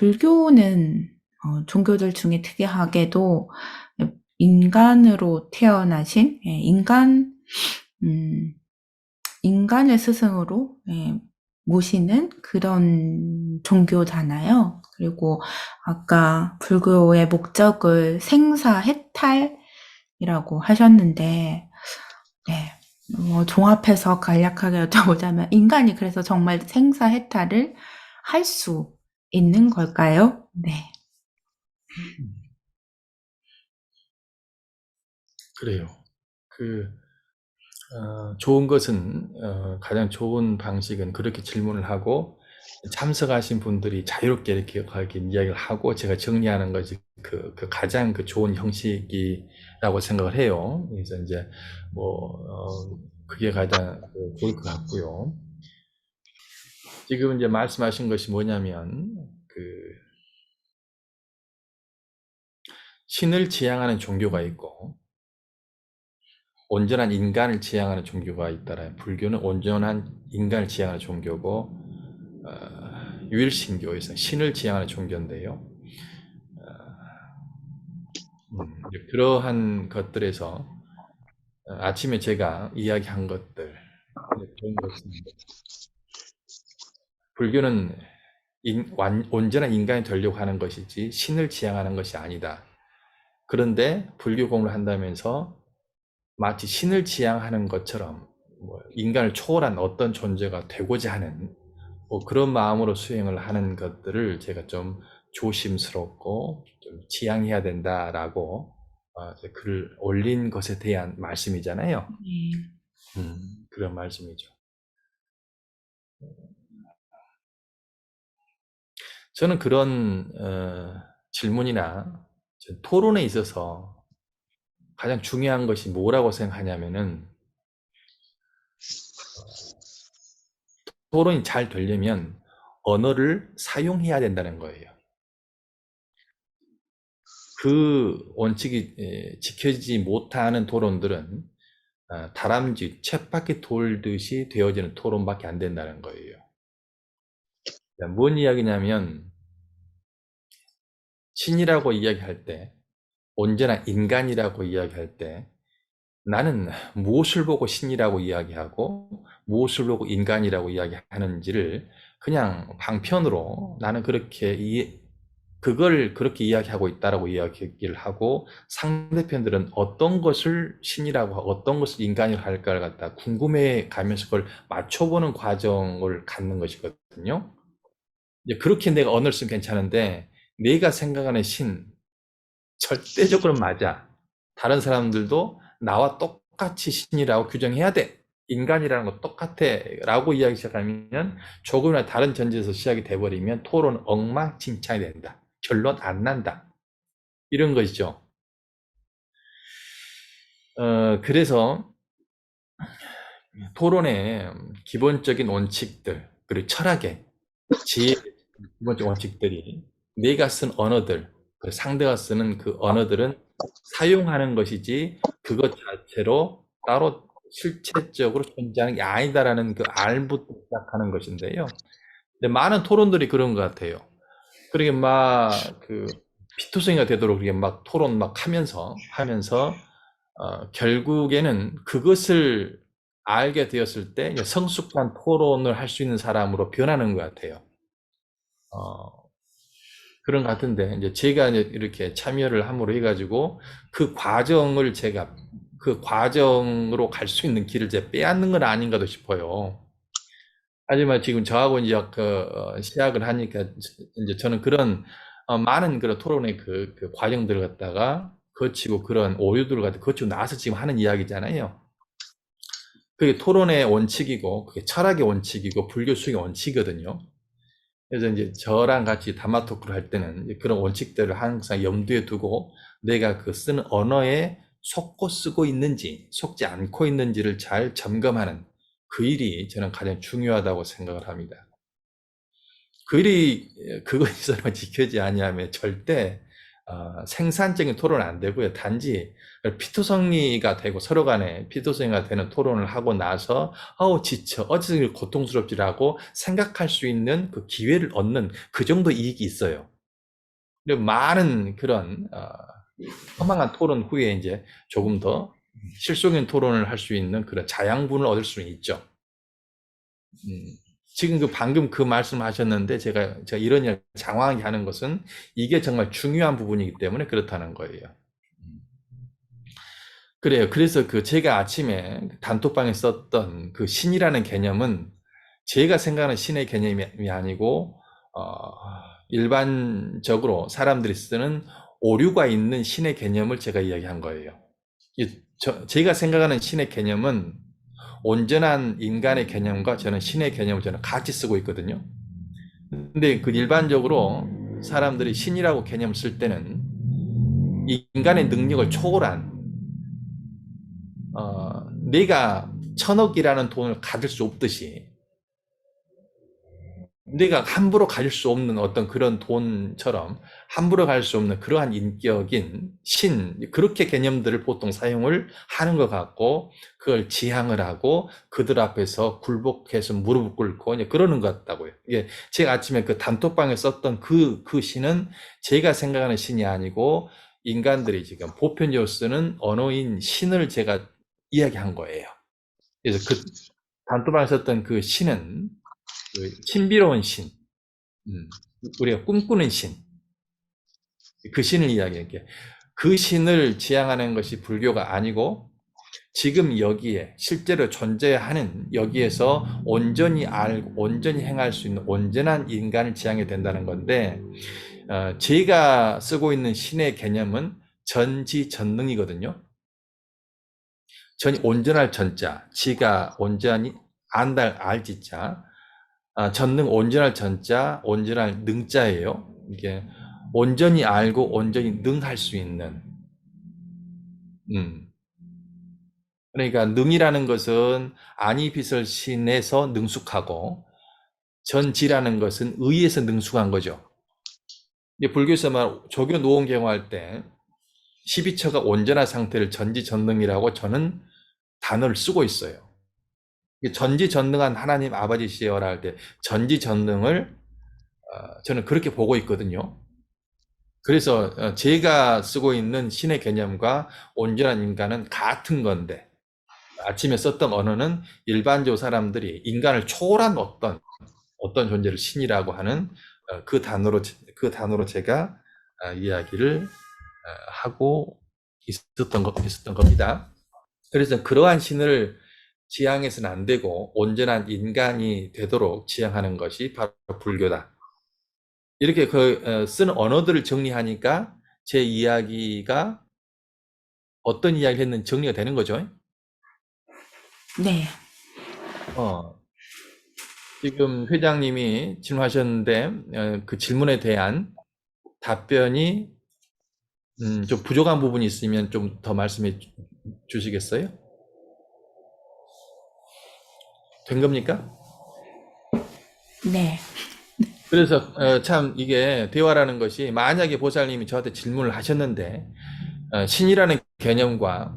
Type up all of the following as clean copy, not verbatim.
불교는 종교들 중에 특이하게도 인간으로 태어나신 인간을 스승으로 모시는 그런 종교잖아요. 그리고 아까 불교의 목적을 생사해탈이라고 하셨는데, 네, 종합해서 간략하게 여쭤보자면 인간이 그래서 정말 생사해탈을 할 수 있는 걸까요? 네. 그래요. 좋은 것은, 가장 좋은 방식은 그렇게 질문을 하고, 참석하신 분들이 자유롭게 이렇게 이야기를 하고, 제가 정리하는 것이 가장 좋은 형식이라고 생각을 해요. 그래서 이제, 그게 가장 좋을 것 같고요. 지금 이제 말씀하신 것이 뭐냐면, 신을 지향하는 종교가 있고, 온전한 인간을 지향하는 종교가 있더라. 불교는 온전한 인간을 지향하는 종교고, 유일신교에서 신을 지향하는 종교인데요. 그러한 것들에서 아침에 제가 이야기한 것들, 좋은 것은 불교는 온전한 인간이 되려고 하는 것이지 신을 지향하는 것이 아니다. 그런데 불교 공부를 한다면서 마치 신을 지향하는 것처럼 인간을 초월한 어떤 존재가 되고자 하는 그런 마음으로 수행을 하는 것들을 제가 좀 조심스럽고 좀 지양해야 된다라고 글을 올린 것에 대한 말씀이잖아요. 네. 그런 말씀이죠. 저는 그런 질문이나 토론에 있어서 가장 중요한 것이 뭐라고 생각하냐면은, 토론이 잘 되려면 언어를 사용해야 된다는 거예요. 그 원칙이 지켜지지 못하는 토론들은 다람쥐 쳇바퀴 돌듯이 되어지는 토론밖에 안 된다는 거예요. 뭔 이야기냐면, 신이라고 이야기할 때, 온전한 인간이라고 이야기할 때, 나는 무엇을 보고 신이라고 이야기하고 무엇을 보고 인간이라고 이야기하는지를 그냥 방편으로 나는 그걸 그렇게 이야기하고 있다라고 이야기를 하고, 상대편들은 어떤 것을 신이라고 하고 어떤 것을 인간이라고 할까를 갖다 궁금해 가면서 그걸 맞춰보는 과정을 갖는 것이거든요. 이제 그렇게 내가 언어를 쓰면 괜찮은데, 내가 생각하는 신, 절대적으로 맞아. 다른 사람들도 나와 똑같이 신이라고 규정해야 돼. 인간이라는 거 똑같아. 라고 이야기 시작하면, 조금이나 다른 전제에서 시작이 돼버리면 토론 엉망진창이 된다. 결론 안 난다. 이런 것이죠. 그래서 토론의 기본적인 원칙들, 그리고 철학의 지혜의 기본적 원칙들이, 내가 쓴 언어들, 상대가 쓰는 그 언어들은 사용하는 것이지 그것 자체로 따로 실체적으로 존재하는 게 아니다라는 그 알부터 시작하는 것인데요. 근데 많은 토론들이 그런 것 같아요. 그러게 피투성이가 되도록 그렇게 막 토론 막 하면서 결국에는 그것을 알게 되었을 때 이제 성숙한 토론을 할 수 있는 사람으로 변하는 것 같아요. 그런 것 같은데, 이제 제가 이제 이렇게 참여를 함으로 해가지고 그 과정으로 갈 수 있는 길을 제가 빼앗는 건 아닌가도 싶어요. 하지만 지금 저하고 이제 시작을 하니까 이제 저는 그런 많은 그런 토론의 그 과정들을 갖다가 거치고, 그런 오류들을 갖다 거치고 나서 지금 하는 이야기잖아요. 그게 토론의 원칙이고, 그게 철학의 원칙이고, 불교 수행의 원칙이거든요. 그래서 이제 저랑 같이 담화 토크를 할 때는 그런 원칙들을 항상 염두에 두고, 내가 쓰는 언어에 속고 쓰고 있는지, 속지 않고 있는지를 잘 점검하는 그 일이 저는 가장 중요하다고 생각을 합니다. 그 일이 그거 있어야만 지켜지지 아니하면 절대 생산적인 토론은 안 되고요. 단지 피투성이가 되고 서로 간에 피투성이가 되는 토론을 하고 나서 지쳐, 어찌 고통스럽지라고 생각할 수 있는 그 기회를 얻는 그 정도 이익이 있어요. 그리고 많은 그런 허망한 토론 후에 이제 조금 더 실속적인 토론을 할 수 있는 그런 자양분을 얻을 수는 있죠. 지금 방금 그 말씀하셨는데 제가 이런 이야기 장황하게 하는 것은 이게 정말 중요한 부분이기 때문에 그렇다는 거예요. 그래요. 그래서 제가 아침에 단톡방에 썼던 그 신이라는 개념은 제가 생각하는 신의 개념이 아니고 일반적으로 사람들이 쓰는 오류가 있는 신의 개념을 제가 이야기한 거예요. 제가 생각하는 신의 개념은 온전한 인간의 개념과 저는 신의 개념을 저는 같이 쓰고 있거든요. 근데 일반적으로 사람들이 신이라고 개념을 쓸 때는 인간의 능력을 초월한 내가 1,000억이라는 돈을 가질 수 없듯이 내가 함부로 가질 수 없는 어떤 그런 돈처럼 함부로 가질 수 없는 그러한 인격인 신, 그렇게 개념들을 보통 사용을 하는 것 같고 그걸 지향을 하고 그들 앞에서 굴복해서 무릎을 꿇고 이제 그러는 것 같다고요. 이게 제가 아침에 그 단톡방에 썼던 그 신은 제가 생각하는 신이 아니고 인간들이 지금 보편적으로 쓰는 언어인 신을 제가 이야기한 거예요. 그래서 그 단톡방에 썼던 그 신은 신비로운 신, 우리가 꿈꾸는 신, 그 신을 이야기할게. 그 신을 지향하는 것이 불교가 아니고 지금 여기에 실제로 존재하는 여기에서 온전히 알고 온전히 행할 수 있는 온전한 인간을 지향해야 된다는 건데 제가 쓰고 있는 신의 개념은 전지전능이거든요. 온전할 전자, 지가 온전히 안달 알지자, 전능 온전할 전자, 온전할 능자예요. 이게 온전히 알고 온전히 능할 수 있는. 그러니까 능이라는 것은 아니비설신에서 능숙하고 전지라는 것은 의에서 능숙한 거죠. 불교에서 말 조교 노원 경화할 때 12처가 온전한 상태를 전지전능이라고 저는 단어를 쓰고 있어요. 전지전능한 하나님 아버지시여라 할 때 전지전능을 저는 그렇게 보고 있거든요. 그래서 제가 쓰고 있는 신의 개념과 온전한 인간은 같은 건데 아침에 썼던 언어는 일반적으로 사람들이 인간을 초월한 어떤 존재를 신이라고 하는 그 단어로 제가 이야기를 하고 있었던 겁니다. 그래서 그러한 신을 지향해서는 안 되고 온전한 인간이 되도록 지향하는 것이 바로 불교다. 이렇게 쓰는 언어들을 정리하니까 제 이야기가 어떤 이야기를 했는지 정리가 되는 거죠. 네. 지금 회장님이 질문하셨는데 그 질문에 대한 답변이 좀 부족한 부분이 있으면 좀 더 말씀해 주시겠어요? 된 겁니까? 네. 그래서 참 이게 대화라는 것이 만약에 보살님이 저한테 질문을 하셨는데 신이라는 개념과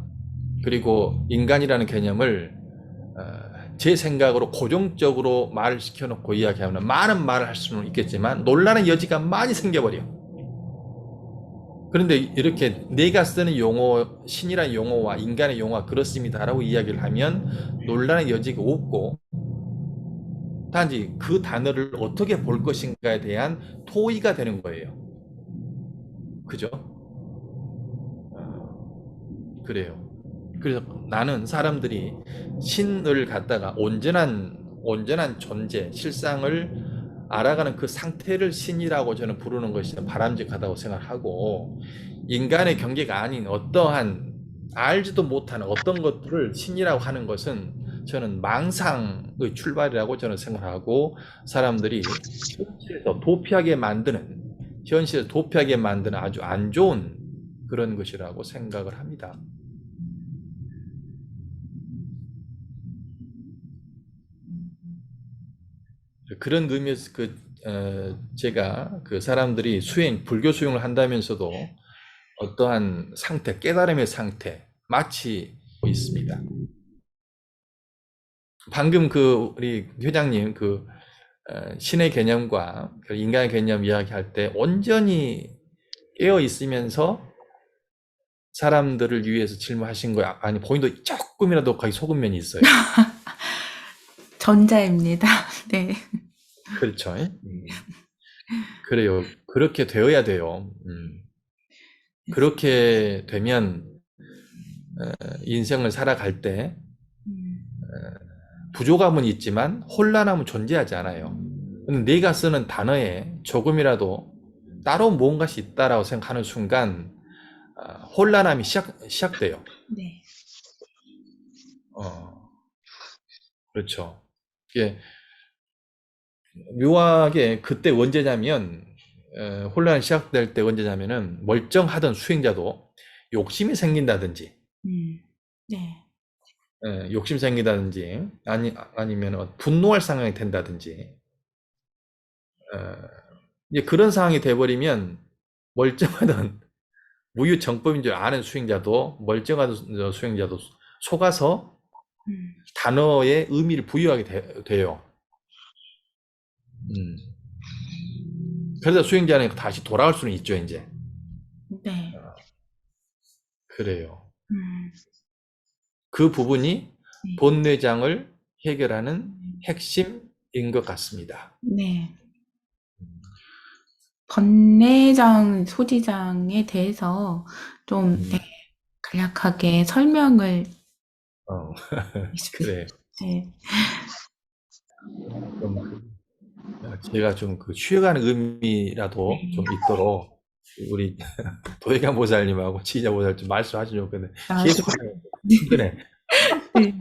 그리고 인간이라는 개념을 제 생각으로 고정적으로 말을 시켜놓고 이야기하면 많은 말을 할 수는 있겠지만 논란의 여지가 많이 생겨버려. 그런데 이렇게 내가 쓰는 용어, 신이라는 용어와 인간의 용어가 그렇습니다라고 이야기를 하면 논란의 여지가 없고 단지 그 단어를 어떻게 볼 것인가에 대한 토의가 되는 거예요. 그죠? 그래요. 그래서 나는 사람들이 신을 갖다가 온전한 존재, 실상을 알아가는 그 상태를 신이라고 저는 부르는 것이 바람직하다고 생각하고 인간의 경계가 아닌 어떠한 알지도 못하는 어떤 것들을 신이라고 하는 것은 저는 망상의 출발이라고 저는 생각하고 사람들이 현실에서 도피하게 만드는 아주 안 좋은 그런 것이라고 생각을 합니다. 그런 의미에서 제가 그 사람들이 불교 수용을 한다면서도 어떠한 상태, 깨달음의 상태, 마치 있습니다. 방금 우리 회장님 신의 개념과 인간의 개념 이야기할 때 온전히 깨어 있으면서 사람들을 위해서 질문하신 거야? 아니, 본인도 조금이라도 거기 속은 면이 있어요? 전자입니다. 네. 그렇죠. 그래요. 그렇게 되어야 돼요. 그렇게 되면 인생을 살아갈 때 부족함은 있지만 혼란함은 존재하지 않아요. 근데 내가 쓰는 단어에 조금이라도 따로 무언가시 있다라고 생각하는 순간 혼란함이 시작돼요. 네. 그렇죠. 이게 묘하게 그때 언제냐면 혼란이 시작될 때 언제냐면은 멀쩡하던 수행자도 욕심이 생긴다든지 네. 욕심 생긴다든지 아니면 분노할 상황이 된다든지 이제 그런 상황이 돼버리면 멀쩡하던 무유정법인 줄 아는 수행자도 멀쩡하던 수행자도 속아서 단어의 의미를 부여하게 돼요. 그래서 수행자는 다시 돌아올 수는 있죠, 이제. 네. 그래요. 그 부분이 본뇌장을 해결하는 핵심인 것 같습니다. 네. 번뇌장, 소지장에 대해서 좀 간략하게 설명을 그래. 네. 제가 좀 쉬어가는 의미라도 좀 있도록 우리 도예감 보살님하고 지휘자 보살 좀 말씀하시려고 했는데 계속 힘드네. 네,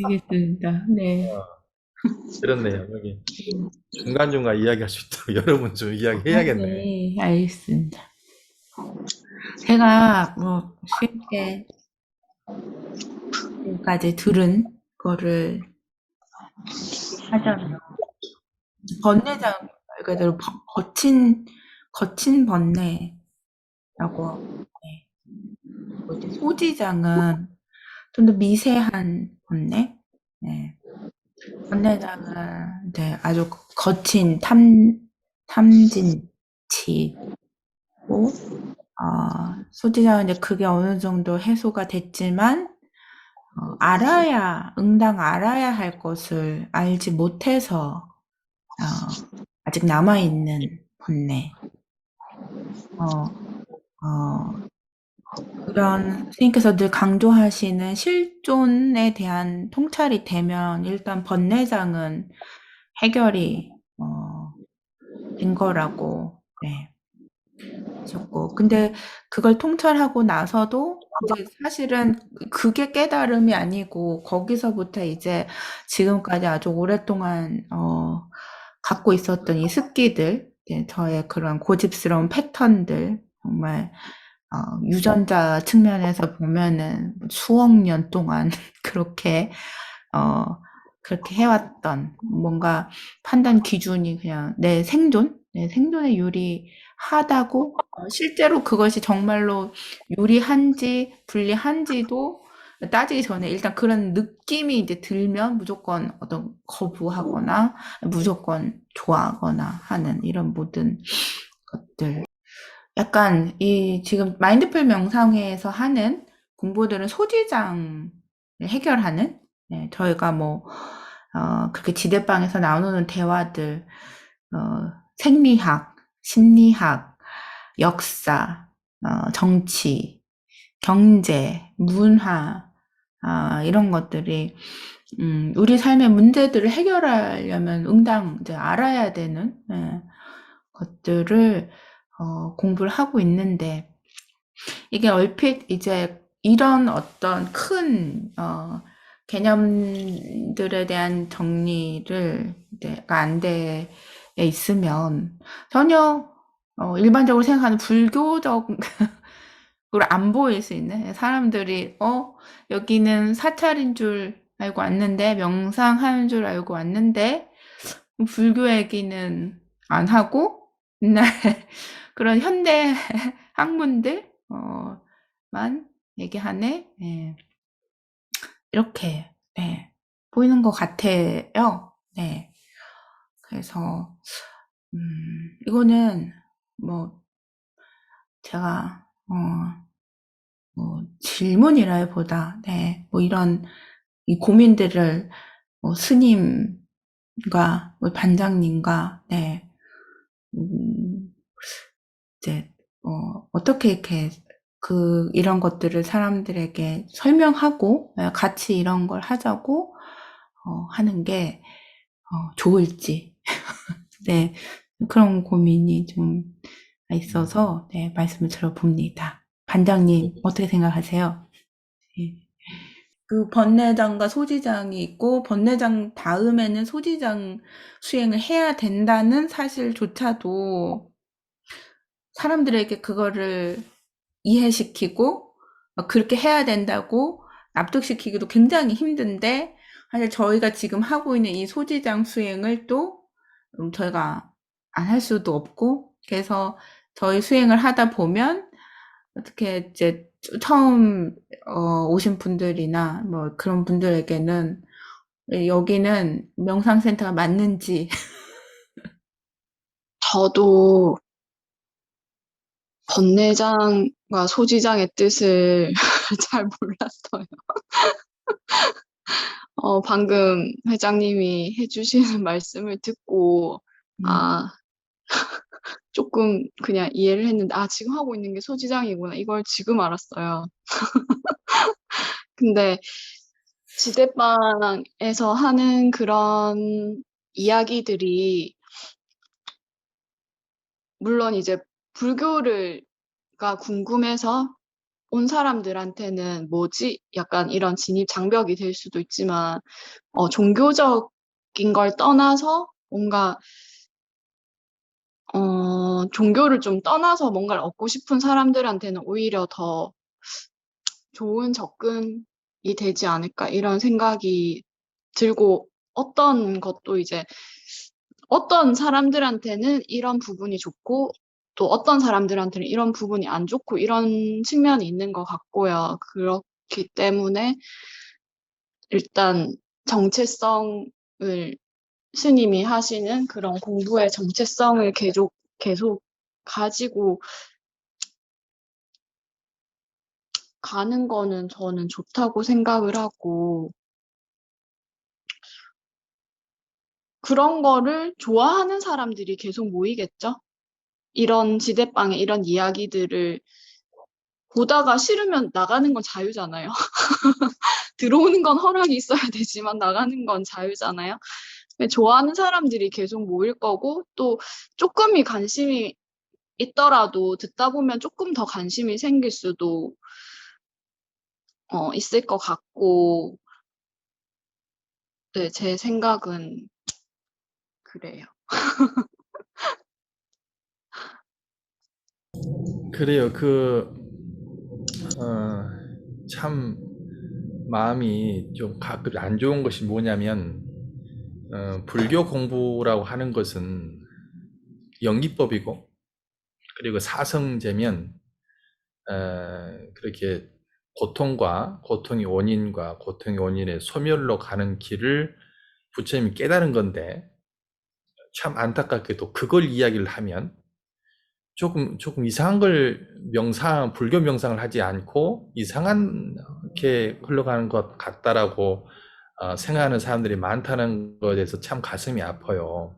알겠습니다. 네. 그렇네요. 여기 중간중간 이야기할 수 있도록 여러분 좀 이야기해야겠네. 네, 알겠습니다. 제가 쉽게 지금까지 들은 거를 하자면 번뇌장 말 그대로 거친 번뇌라고 이제 소지장은 좀 더 미세한 번뇌. 네. 번뇌장은 이제 아주 거친 탐진치고 소지장은 이제 그게 어느 정도 해소가 됐지만 응당 알아야 할 것을 알지 못해서 아직 남아있는 번뇌. 그런 선생님께서 늘 강조하시는 실존에 대한 통찰이 되면 일단 번뇌장은 해결이 된 거라고 하셨고, 근데 그걸 통찰하고 나서도 이제 사실은 그게 깨달음이 아니고 거기서부터 이제 지금까지 아주 오랫동안 갖고 있었던 이 습기들, 저의 그런 고집스러운 패턴들, 정말 유전자 측면에서 보면은 수억 년 동안 그렇게 해왔던 뭔가 판단 기준이 그냥 내 생존에 유리하다고, 실제로 그것이 정말로 유리한지 불리한지도 따지기 전에 일단 그런 느낌이 이제 들면 무조건 어떤 거부하거나 무조건 좋아하거나 하는 이런 모든 것들. 약간 지금 마인드풀 명상회에서 하는 공부들은 소지장을 해결하는, 저희가 그렇게 지대방에서 나누는 대화들, 생리학, 심리학, 역사, 정치, 경제, 문화, 이런 것들이, 우리 삶의 문제들을 해결하려면 응당 이제 알아야 되는, 것들을 공부를 하고 있는데, 이게 얼핏 이제 이런 어떤 큰 개념들에 대한 정리를 가 안 돼 있으면 전혀 일반적으로 생각하는 불교적으로 안 보일 수 있는, 사람들이 여기는 사찰인 줄 알고 왔는데, 명상하는 줄 알고 왔는데 불교 얘기는 안 하고 맨날 그런 현대 학문들, 만 얘기하네. 예. 이렇게 보이는 것 같아요. 네. 그래서 이거는 뭐 제가 뭐 질문이라기보다 뭐 이런 이 고민들을 뭐 스님과 뭐 반장님과 음, 이제 어떻게 이렇게 이런 것들을 사람들에게 설명하고 같이 이런 걸 하자고 하는 게 좋을지 네 그런 고민이 좀 있어서 말씀을 들어봅니다. 반장님 어떻게 생각하세요? 예. 그 번뇌장과 소지장이 있고 번뇌장 다음에는 소지장 수행을 해야 된다는 사실조차도 사람들에게 그거를 이해시키고 그렇게 해야 된다고 납득시키기도 굉장히 힘든데 사실 저희가 지금 하고 있는 이 소지장 수행을 또 저희가 안 할 수도 없고 그래서 저희 수행을 하다 보면 어떻게 이제 처음 오신 분들이나 뭐 그런 분들에게는 여기는 명상센터가 맞는지 저도 번뇌장과 소지장의 뜻을 잘 몰랐어요. 방금 회장님이 해주시는 말씀을 듣고, 조금 그냥 이해를 했는데, 지금 하고 있는 게 소지장이구나. 이걸 지금 알았어요. 근데 지대방에서 하는 그런 이야기들이, 물론 이제 불교가 궁금해서 온 사람들한테는 뭐지? 약간 이런 진입 장벽이 될 수도 있지만, 종교적인 걸 떠나서 뭔가, 종교를 좀 떠나서 뭔가를 얻고 싶은 사람들한테는 오히려 더 좋은 접근이 되지 않을까, 이런 생각이 들고, 어떤 것도 이제, 어떤 사람들한테는 이런 부분이 좋고, 또 어떤 사람들한테는 이런 부분이 안 좋고, 이런 측면이 있는 것 같고요. 그렇기 때문에, 일단 정체성을 스님이 하시는 그런 공부의 정체성을 계속 가지고 가는 거는 저는 좋다고 생각을 하고, 그런 거를 좋아하는 사람들이 계속 모이겠죠? 이런 지대방에 이런 이야기들을 보다가 싫으면 나가는 건 자유잖아요. 들어오는 건 허락이 있어야 되지만 나가는 건 자유잖아요. 좋아하는 사람들이 계속 모일 거고, 또 조금이 관심이 있더라도 듣다 보면 조금 더 관심이 생길 수도 있을 것 같고, 네, 제 생각은 그래요. 그래요. 참 마음이 좀 가끔 안 좋은 것이 뭐냐면 불교 공부라고 하는 것은 연기법이고 그리고 사성제면 그렇게 고통의 원인과 고통의 원인의 소멸로 가는 길을 부처님이 깨달은 건데 참 안타깝게도 그걸 이야기를 하면 조금 이상한 걸 불교 명상을 하지 않고 이상하게 흘러가는 것 같다라고 생각하는 사람들이 많다는 것에 대해서 참 가슴이 아파요.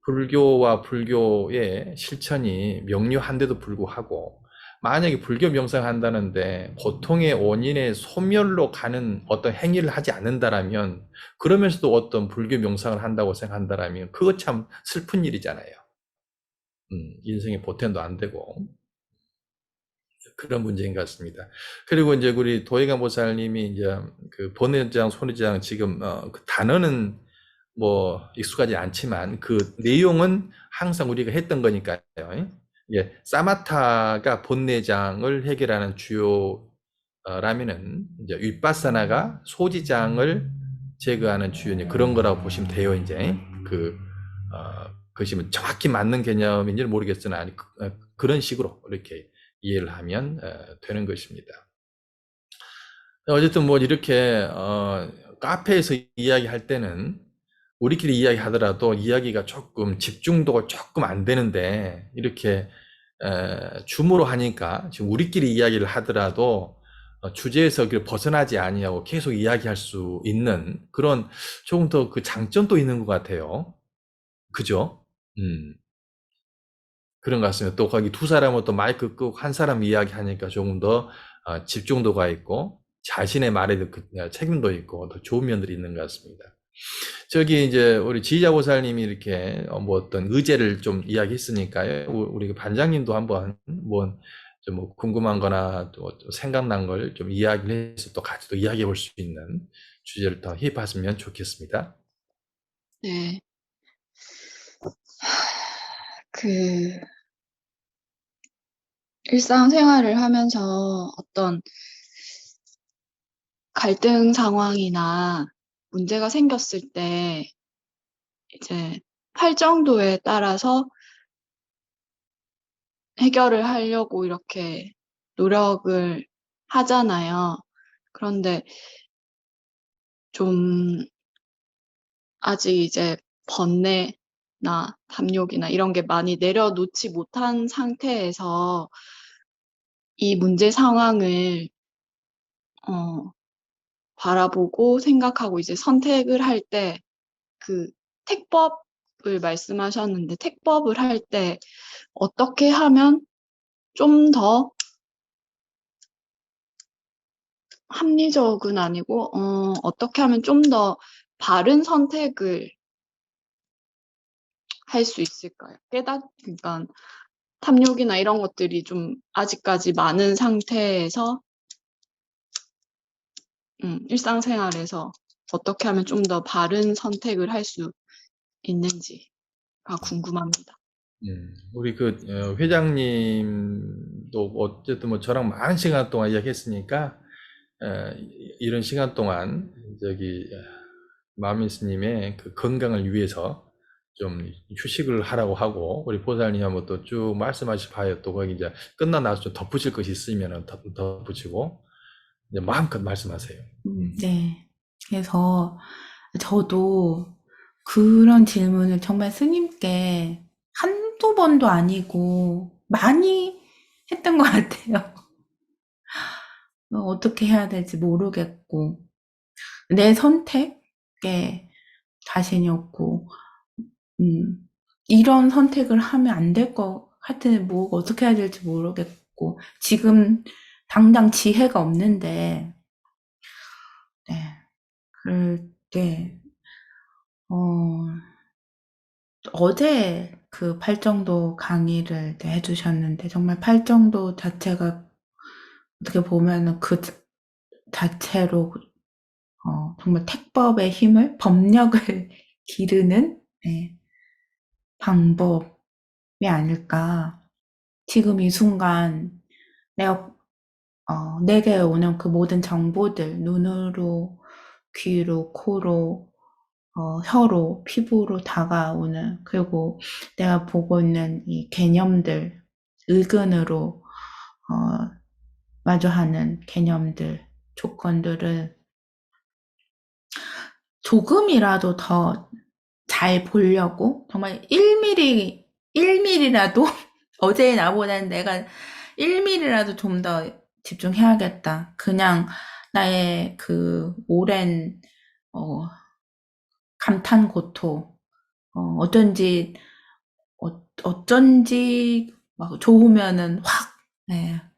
불교와 불교의 실천이 명료한데도 불구하고 만약에 불교 명상한다는데 고통의 원인의 소멸로 가는 어떤 행위를 하지 않는다라면 그러면서도 어떤 불교 명상을 한다고 생각한다라면 그거 참 슬픈 일이잖아요. 인생의 보탬도 안 되고 그런 문제인 것 같습니다. 그리고 이제 우리 도혜가 보살님이 이제 그 번뇌장, 소뇌장 지금 그 단어는 뭐 익숙하지 않지만 그 내용은 항상 우리가 했던 거니까요. 예, 사마타가 번뇌장을 해결하는 주요 라면은 이제 윗바사나가 소지장을 제거하는 주요 그런 거라고 보시면 돼요. 이제 그 그것이 뭐 정확히 맞는 개념인지는 모르겠으나 그런 식으로 이렇게 이해를 하면 되는 것입니다. 어쨌든 뭐 이렇게 카페에서 이야기할 때는 우리끼리 이야기하더라도 이야기가 조금 집중도가 조금 안 되는데 이렇게 줌으로 하니까 지금 우리끼리 이야기를 하더라도 주제에서 벗어나지 아니하고 계속 이야기할 수 있는 그런 조금 더 그 장점도 있는 것 같아요. 그죠? 그런 것 같습니다. 또 거기 두 사람은 또 마이크 끄고 한 사람 이야기하니까 조금 더 집중도가 있고 자신의 말에 책임도 있고 더 좋은 면들이 있는 것 같습니다. 저기 이제 우리 지휘자 보살님이 이렇게 뭐 어떤 의제를 좀 이야기했으니까요. 우리 그 반장님도 한번 뭐 좀 궁금한 거나 또 생각난 걸 좀 이야기를 해서 또 같이 또 이야기해 볼 수 있는 주제를 더 해봤으면 좋겠습니다. 네. 일상생활을 하면서 어떤 갈등 상황이나 문제가 생겼을 때 이제 팔정도에 따라서 해결을 하려고 이렇게 노력을 하잖아요. 그런데 좀 아직 이제 번뇌나 담욕이나 이런 게 많이 내려놓지 못한 상태에서 이 문제 상황을 바라보고 생각하고 이제 선택을 할 때 그 택법을 말씀하셨는데 택법을 할 때 어떻게 하면 좀 더 합리적은 아니고 어떻게 하면 좀 더 바른 선택을 할 수 있을까요? 그러니까 탐욕이나 이런 것들이 좀 아직까지 많은 상태에서 일상생활에서 어떻게 하면 좀 더 바른 선택을 할 수 있는지가 궁금합니다. 우리 그 회장님도 어쨌든 뭐 저랑 많은 시간 동안 이야기했으니까 이런 시간 동안 저기 마미 스님의 그 건강을 위해서 좀 휴식을 하라고 하고 우리 보살님 한번 또 쭉 말씀하실 바에 또 거기 이제 끝나고 나서 좀 덧붙일 것이 있으면 덧붙이고 이제 마음껏 말씀하세요. 네. 그래서 저도 그런 질문을 정말 스님께 한두 번도 아니고 많이 했던 것 같아요. 어떻게 해야 될지 모르겠고, 내 선택에 자신이 없고, 이런 선택을 하면 안 될 것 같은, 뭐, 어떻게 해야 될지 모르겠고, 지금 당장 지혜가 없는데, 네. 그럴 때, 어제 그 팔정도 강의를 해주셨는데, 정말 팔정도 자체가 어떻게 보면은 그 자체로, 정말 택법의 힘을, 법력을 기르는, 네, 방법이 아닐까. 지금 이 순간 내가 내게 오는 그 모든 정보들, 눈으로, 귀로, 코로, 혀로, 피부로 다가오는, 그리고 내가 보고 있는 이 개념들, 의근으로 마주하는 개념들, 조건들을 조금이라도 더 잘 보려고 정말 1mm라도 어제의 나보다는 내가 1mm라도 좀 더 집중해야겠다. 그냥 나의 그 오랜 감탄 고토, 어쩐지 막 좋으면은 확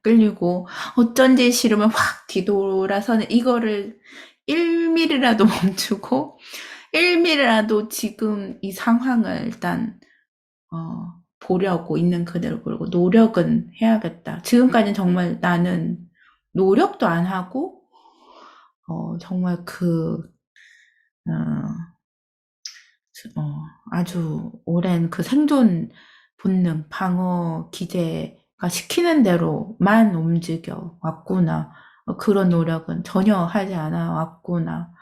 끌리고 어쩐지 싫으면 확 뒤돌아서는 이거를 1mm라도 멈추고 1mm라도 지금 이 상황을 일단 보려고 있는 그대로 보려고 노력은 해야겠다. 지금까지는 정말 나는 노력도 안 하고 정말 아주 오랜 그 생존 본능, 방어 기제가 시키는 대로만 움직여 왔구나. 그런 노력은 전혀 하지 않아 왔구나.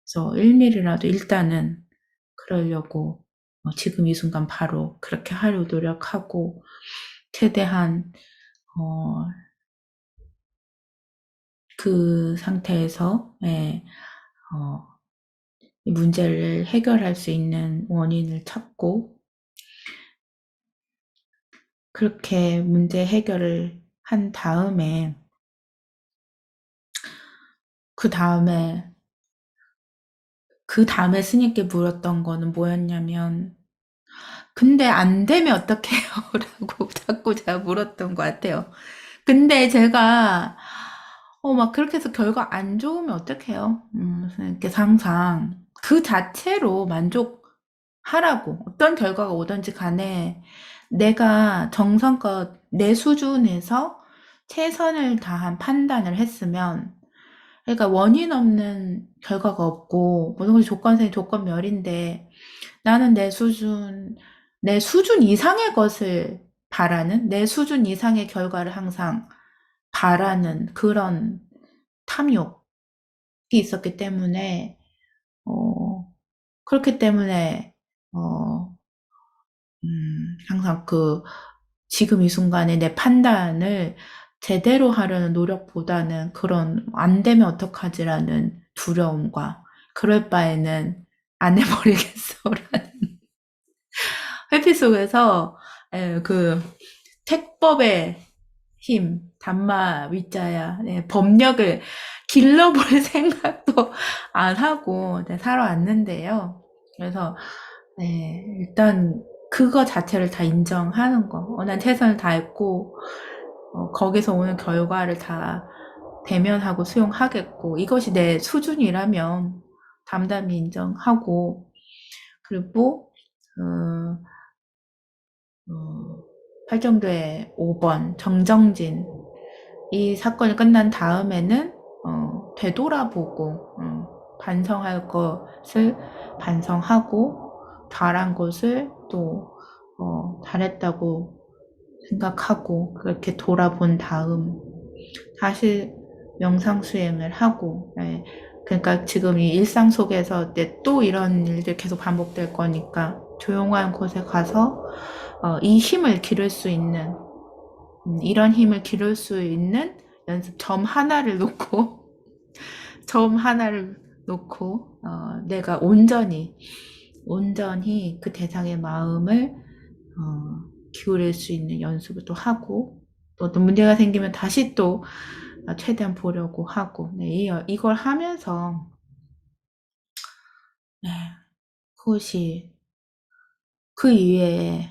그래서 1mm라도 일단은 그러려고 지금 이 순간 바로 그렇게 하려고 노력하고 최대한 그 상태에서 이 문제를 해결할 수 있는 원인을 찾고 그렇게 문제 해결을 한 다음에 그 다음에 스님께 물었던 거는 뭐였냐면 근데 안 되면 어떡해요? 라고 자꾸 제가 물었던 것 같아요. 근데 제가 막 그렇게 해서 결과 안 좋으면 어떡해요? 선생님께서 항상 그 자체로 만족하라고 어떤 결과가 오든지 간에 내가 정성껏 내 수준에서 최선을 다한 판단을 했으면 그러니까 원인 없는 결과가 없고 모든 것이 조건생이 조건멸인데 나는 내 수준 이상의 것을 바라는 내 수준 이상의 결과를 항상 바라는 그런 탐욕이 있었기 때문에 그렇기 때문에 항상 지금 이 순간에 내 판단을 제대로 하려는 노력보다는 그런 안 되면 어떡하지라는 두려움과 그럴 바에는 안 해버리겠어라는 회피 속에서 택법의 힘, 담마 위자야, 법력을 길러볼 생각도 안 하고 살아왔는데요. 그래서 일단 그거 자체를 다 인정하는 거. 난 최선을 다했고 거기서 오는 결과를 다 대면하고 수용하겠고 이것이 내 수준이라면 담담히 인정하고 그리고 팔정도의 5번 정정진 이 사건이 끝난 다음에는 되돌아보고 반성할 것을 반성하고 잘한 것을 또 잘했다고 생각하고 그렇게 돌아본 다음 다시 명상 수행을 하고 그러니까 지금 이 일상 속에서 또 이런 일들이 계속 반복될 거니까 조용한 곳에 가서 이 힘을 기를 수 있는 이런 힘을 기를 수 있는 연습 점 하나를 놓고 내가 온전히 그 대상의 마음을 기울일 수 있는 연습을 또 하고 또 어떤 문제가 생기면 다시 또 최대한 보려고 하고 이걸 하면서 그것이 그 이외에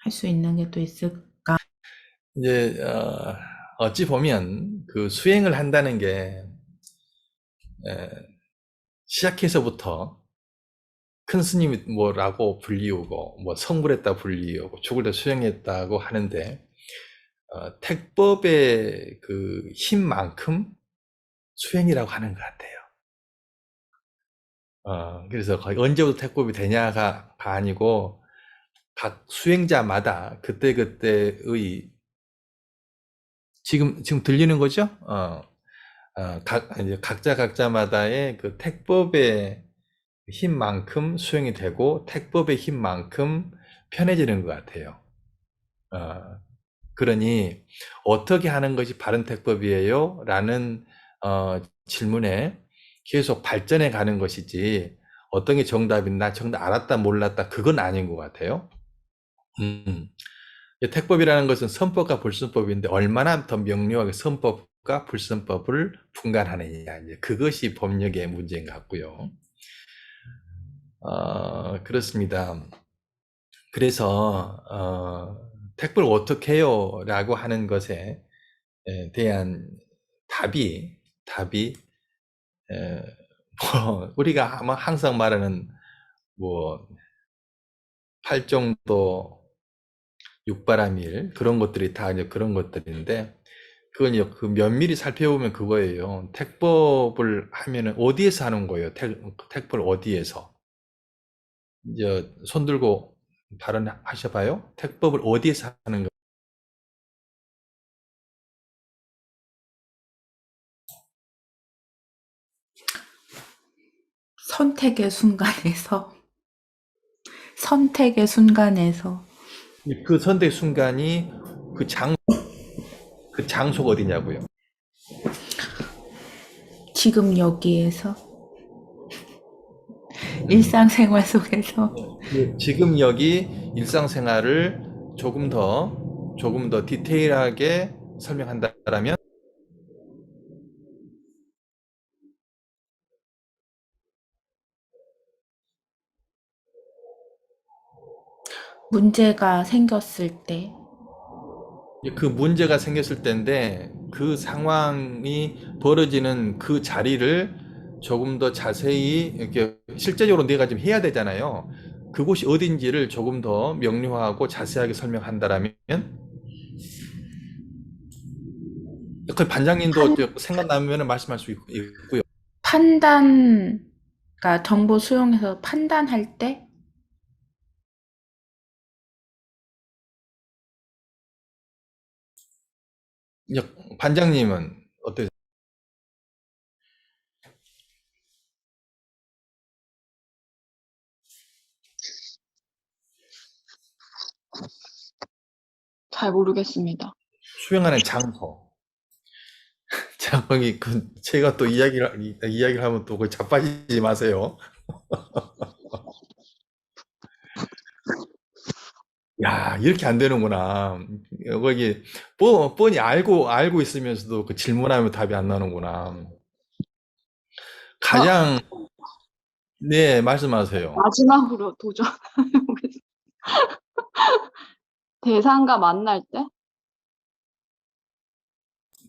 할 수 있는 게 또 있을까? 이제 어찌 보면 그 수행을 한다는 게 시작해서부터 큰 스님이 뭐라고 불리우고 뭐 성불했다 불리우고 죽을 때 수행했다고 하는데 택법의 그 힘만큼 수행이라고 하는 것 같아요. 그래서 거의 언제부터 택법이 되냐가 아니고 각 수행자마다 그때그때의 지금 들리는 거죠? 이제 각자마다의 그 택법의 힘만큼 수행이 되고 택법의 힘만큼 편해지는 것 같아요. 그러니 어떻게 하는 것이 바른 택법이에요? 라는 질문에 계속 발전해 가는 것이지 어떤 게 정답이나 정답 알았다 몰랐다 그건 아닌 것 같아요. 택법이라는 것은 선법과 불선법인데 얼마나 더 명료하게 선법과 불선법을 분간하느냐 이제 그것이 법력의 문제인 것 같고요. 그렇습니다. 그래서 택법을 어떻게 해요? 라고 하는 것에 대한 답이 우리가 아마 항상 말하는 뭐 팔정도 육바라밀 그런 것들이 다 이제 그런 것들인데 그건 이제 그 면밀히 살펴보면 그거예요. 택법을 하면은 어디에서 하는 거예요? 택법을 어디에서? 이제 손 들고 발언하셔봐요. 택법을 어디에서 하는 거예요? 선택의 순간에서 선택의 순간에서. 그 선택 순간이 그 장소가 어디냐고요. 지금 여기에서. 일상생활 속에서. 지금 여기 일상생활을 조금 더 디테일하게 설명한다라면 문제가 생겼을 때. 그 문제가 생겼을 때인데 그 상황이 벌어지는 그 자리를 조금 더 자세히 이렇게 실제적으로 내가 지금 해야 되잖아요. 그곳이 어딘지를 조금 더 명료하고 자세하게 설명한다라면 그 반장님도 생각나면 말씀할 수 있고요. 판단, 그러니까 정보 수용해서 판단할 때. 반장님은 어떠세요? 잘 모르겠습니다. 수행하는 장소. 자, 거기 제가 또 이야기를 하면 또 자빠지지 마세요. 야, 이렇게 안 되는구나. 거기 뻔히 알고 있으면서도 그 질문하면 답이 안 나오는구나. 가장 네, 말씀하세요. 마지막으로 도전해보겠습니다. 대상과 만날 때?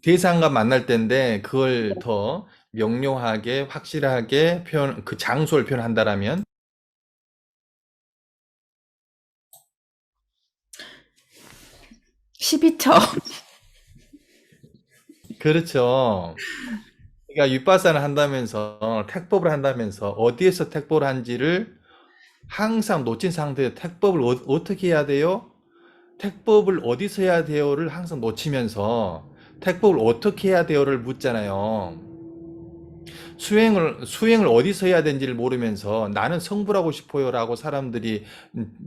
대상과 만날 때인데 그걸 더 명료하게 확실하게 그 장소를 표현한다라면 12초. 그렇죠. 그러니까 윗바사를 한다면서 택법을 한다면서 어디에서 택법을 한지를 항상 놓친 상태에서 택법을 어떻게 해야 돼요? 택법을 어디서 해야 돼요를 항상 놓치면서 택법을 어떻게 해야 돼요를 묻잖아요. 수행을 어디서 해야 되는지를 모르면서 나는 성불하고 싶어요라고 사람들이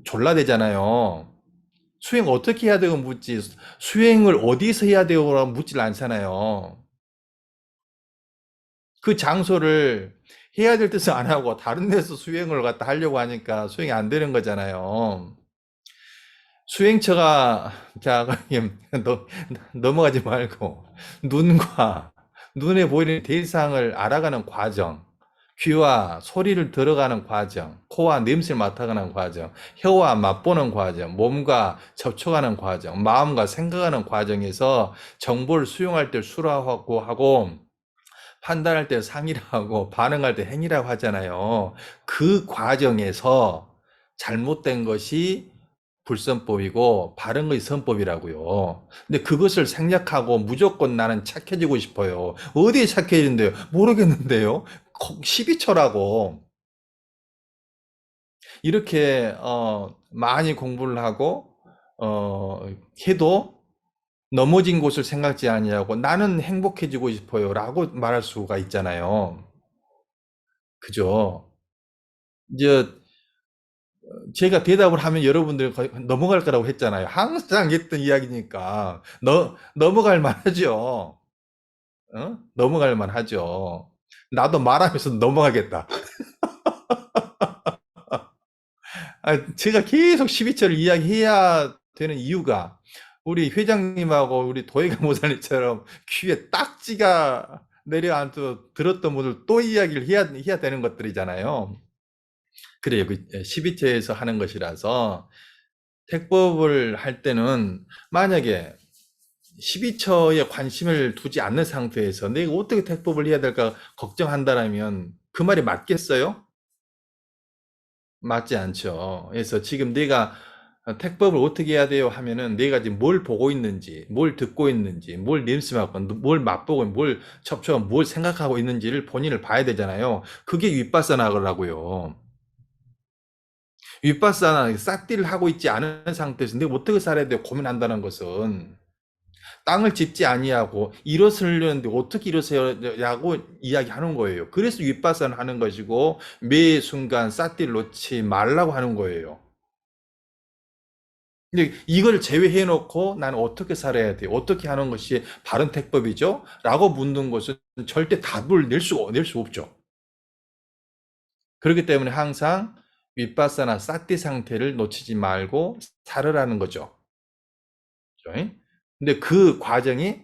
졸라대잖아요. 수행 어떻게 해야 되고 묻지 수행을 어디서 해야 돼요라고 묻질 않잖아요. 그 장소를 해야 될 뜻은 안 하고 다른 데서 수행을 갖다 하려고 하니까 수행이 안 되는 거잖아요. 수행처가 자 넘어가지 말고 눈에 보이는 대상을 알아가는 과정, 귀와 소리를 들어가는 과정, 코와 냄새를 맡아가는 과정, 혀와 맛보는 과정, 몸과 접촉하는 과정, 마음과 생각하는 과정에서 정보를 수용할 때 수라고 하고 판단할 때 상이라고 하고 반응할 때 행위라고 하잖아요. 그 과정에서 잘못된 것이 불선법이고 바른 것이 선법이라고요. 근데 그것을 생략하고 무조건 나는 착해지고 싶어요. 어디에 착해지는데요? 모르겠는데요. 12초라고. 이렇게 많이 공부를 하고 해도 넘어진 곳을 생각지 아니하고 나는 행복해지고 싶어요 라고 말할 수가 있잖아요. 그죠? 이제 제가 대답을 하면 여러분들 거의 넘어갈 거라고 했잖아요. 항상 했던 이야기니까 넘어갈 만하죠. 넘어갈 만하죠. 나도 말하면서 넘어가겠다. 제가 계속 12절을 이야기해야 되는 이유가 우리 회장님하고 우리 도예가 모사님처럼 귀에 딱지가 내려앉아 들었던 분들 또 이야기를 해야 되는 것들이잖아요. 그래요. 그 12처에서 하는 것이라서 택법을 할 때는 만약에 12처에 관심을 두지 않는 상태에서 내가 어떻게 택법을 해야 될까 걱정한다라면 그 말이 맞겠어요? 맞지 않죠. 그래서 지금 내가 택법을 어떻게 해야 돼요 하면은 내가 지금 뭘 보고 있는지, 뭘 듣고 있는지, 뭘 냄새 맡고, 뭘 맛보고, 뭘 접촉하고, 뭘 생각하고 있는지를 본인을 봐야 되잖아요. 그게 윗바사나라고요. 윗바사나 싹디를 하고 있지 않은 상태에서 내가 어떻게 살아야 돼요 고민한다는 것은 땅을 짚지 아니하고 일어서려는데 어떻게 일어서냐고 이야기하는 거예요. 그래서 윗바사는 하는 것이고 매 순간 싹디를 놓지 말라고 하는 거예요. 근데 이걸 제외해 놓고 나는 어떻게 살아야 돼? 어떻게 하는 것이 바른 택법이죠? 라고 묻는 것은 절대 답을 낼 수 없죠. 그렇기 때문에 항상 윗바사나 사티 상태를 놓치지 말고 살으라는 거죠. 그죠? 근데 그 과정이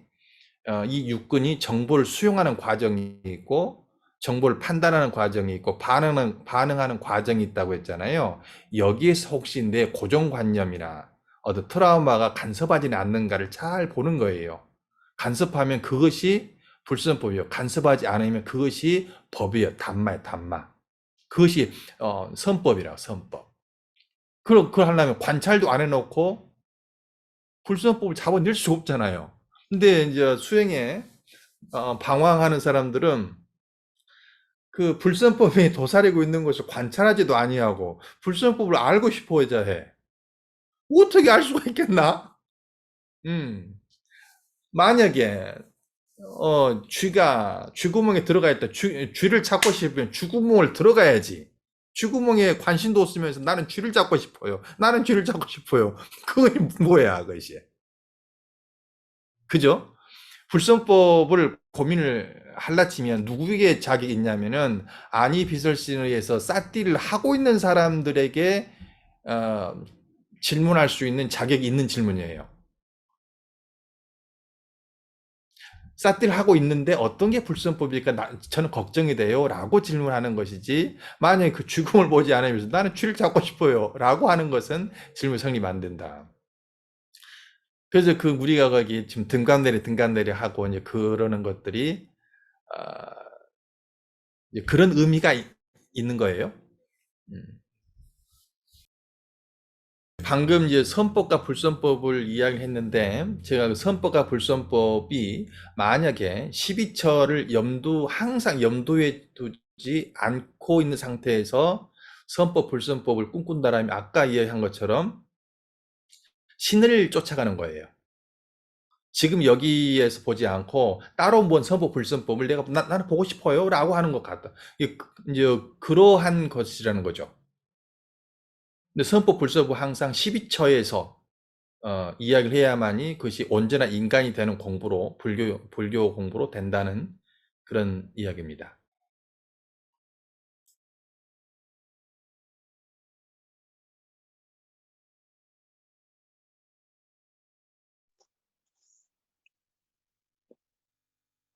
이 육근이 정보를 수용하는 과정이 있고 정보를 판단하는 과정이 있고 반응하는 과정이 있다고 했잖아요. 여기에서 혹시 내 고정관념이나 어떤 트라우마가 간섭하지는 않는가를 잘 보는 거예요. 간섭하면 그것이 불선법이요. 간섭하지 않으면 그것이 법이에요. 단마예요, 단마. 그것이 선법이라고, 선법. 그걸 하려면 관찰도 안 해놓고 불선법을 잡아낼 수 없잖아요. 근데 이제 수행에 방황하는 사람들은 그 불선법이 도사리고 있는 것을 관찰하지도 아니하고 불선법을 알고 싶어야 해. 어떻게 알 수가 있겠나? 음. 만약에 쥐가 쥐구멍에 들어가 있다. 쥐를 찾고 싶으면 쥐구멍을 들어가야지. 쥐구멍에 관심도 없으면서 나는 쥐를 잡고 싶어요. 나는 쥐를 잡고 싶어요. 그게 뭐야, 그것이. 그죠? 불선법을 고민을 할라치면 누구에게 자격이 있냐면은 아니 비설신에 의해서 싸띠를 하고 있는 사람들에게 질문할 수 있는 자격이 있는 질문이에요. 싸띠를 하고 있는데 어떤 게 불선법일까 저는 걱정이 돼요 라고 질문하는 것이지, 만약에 그 죽음을 보지 않으면서 나는 쥐를 잡고 싶어요 라고 하는 것은 질문 성립 안 된다. 그래서 우리가 거기 지금 등간내리 하고 이제 그러는 것들이 그런 의미가 있는 거예요. 방금 이제 선법과 불선법을 이야기했는데, 제가 그 선법과 불선법이 만약에 12처를 항상 염두에 두지 않고 있는 상태에서 선법, 불선법을 꿈꾼다라면 아까 이야기한 것처럼 신을 쫓아가는 거예요. 지금 여기에서 보지 않고 따로 뭔 선법, 불선법을 나는 보고 싶어요 라고 하는 것 같다. 이제 그러한 것이라는 거죠. 근데 선법, 불선법 항상 12처에서 이야기를 해야만이 그것이 언제나 인간이 되는 공부로, 불교 공부로 된다는 그런 이야기입니다.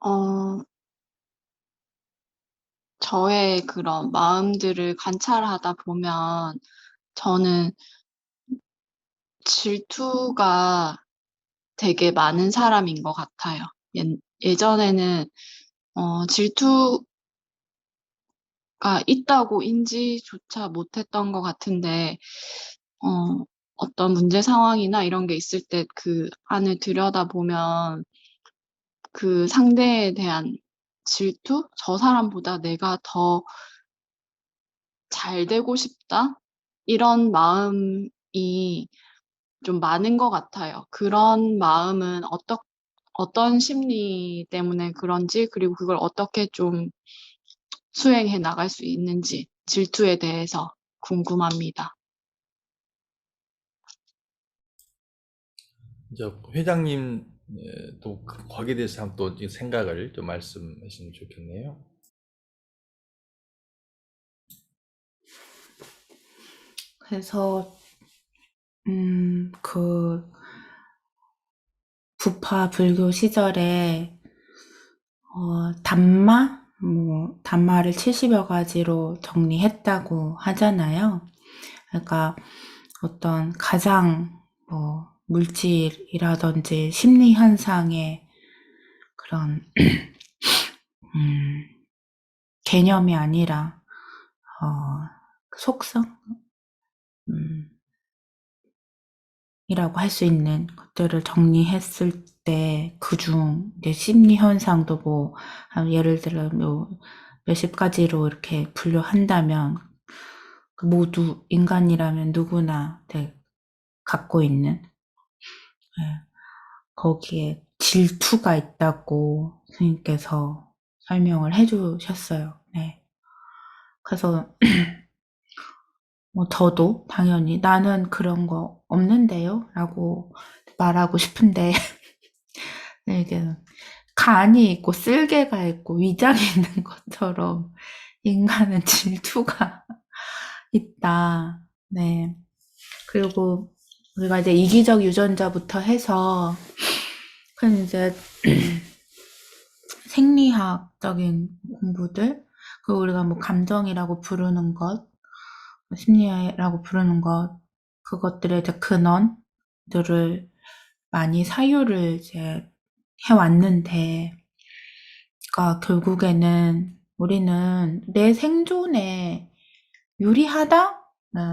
어, 저의 그런 마음들을 관찰하다 보면 저는 질투가 되게 많은 사람인 것 같아요. 예전에는 질투가 있다고 인지조차 못했던 것 같은데 어떤 문제 상황이나 이런 게 있을 때 그 안을 들여다보면 그 상대에 대한 질투? 저 사람보다 내가 더 잘 되고 싶다? 이런 마음이 좀 많은 것 같아요. 그런 마음은 어떤 심리 때문에 그런지, 그리고 그걸 어떻게 좀 수행해 나갈 수 있는지, 질투에 대해서 궁금합니다. 이제 회장님 또 거기에 대해서 한번 또 생각을 좀 말씀하시면 좋겠네요. 그래서 그 부파 불교 시절에 담마를 70여 가지로 정리했다고 하잖아요. 그러니까 어떤 가장 물질이라든지 심리 현상의 그런 개념이 아니라 속성 이라고 할 수 있는 것들을 정리했을 때 그중 이제 심리 현상도 예를 들어 몇십 가지로 이렇게 분류한다면 모두 인간이라면 누구나 갖고 있는 거기에 질투가 있다고 선생님께서 설명을 해주셨어요. 네. 그래서 저도 당연히 나는 그런 거 없는데요 라고 말하고 싶은데 이게 간이 있고 쓸개가 있고 위장이 있는 것처럼 인간은 질투가 있다. 네. 그리고 우리가 이제 이기적 유전자부터 해서 그 이제 생리학적인 공부들, 그리고 우리가 뭐 감정이라고 부르는 것, 심리라고 부르는 것, 그것들의 이제 근원들을 많이 사유를 이제 해왔는데, 그러니까 결국에는 우리는 내 생존에 유리하다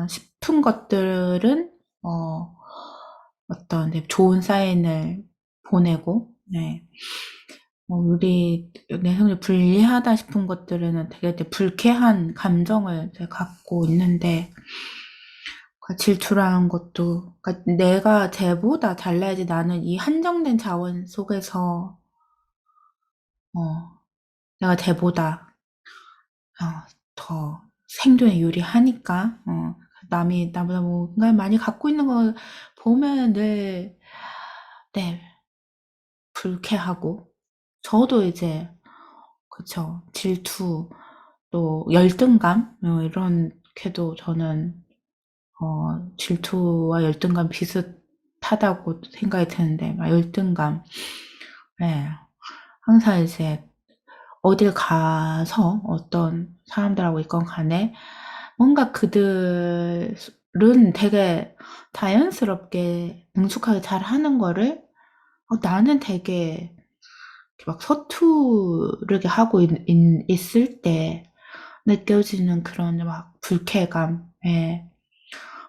싶은 것들은 어떤 좋은 사인을 보내고, 네. 우리 내 생존에 불리하다 싶은 것들은 되게 불쾌한 감정을 갖고 있는데, 질투라는 것도, 그러니까 내가 쟤보다 잘나야지 나는 이 한정된 자원 속에서 내가 쟤보다 더 생존에 유리하니까 남이 나보다 뭔가 많이 갖고 있는 걸 보면 늘 네, 불쾌하고 저도 이제 그쵸 질투 또 열등감 이렇게도 저는 질투와 열등감 비슷하다고 생각이 드는데 열등감 네, 항상 이제 어딜 가서 어떤 사람들하고 있건 간에 뭔가 그들은 되게 자연스럽게 능숙하게 잘하는 거를 나는 되게 막 서투르게 하고 있을 때 느껴지는 그런 막 불쾌감. 예.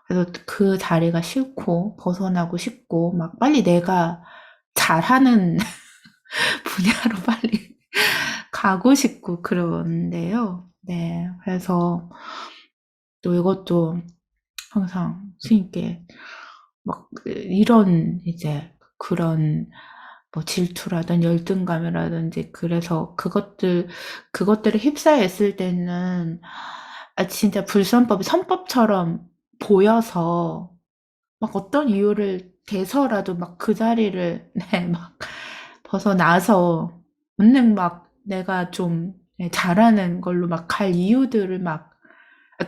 그래서 그 자리가 싫고 벗어나고 싶고 막 빨리 내가 잘하는 분야로 빨리 가고 싶고 그러는데요. 네. 그래서 또 이것도 항상 스님께 막 이런 이제 그런 뭐 질투라든지 열등감이라든지 그래서 그것들을 휩싸여 있을 때는 진짜 불선법이 선법처럼 보여서 막 어떤 이유를 대서라도 막 그 자리를 네, 막 벗어나서 은행 막 내가 좀 잘하는 걸로 막 갈 이유들을 막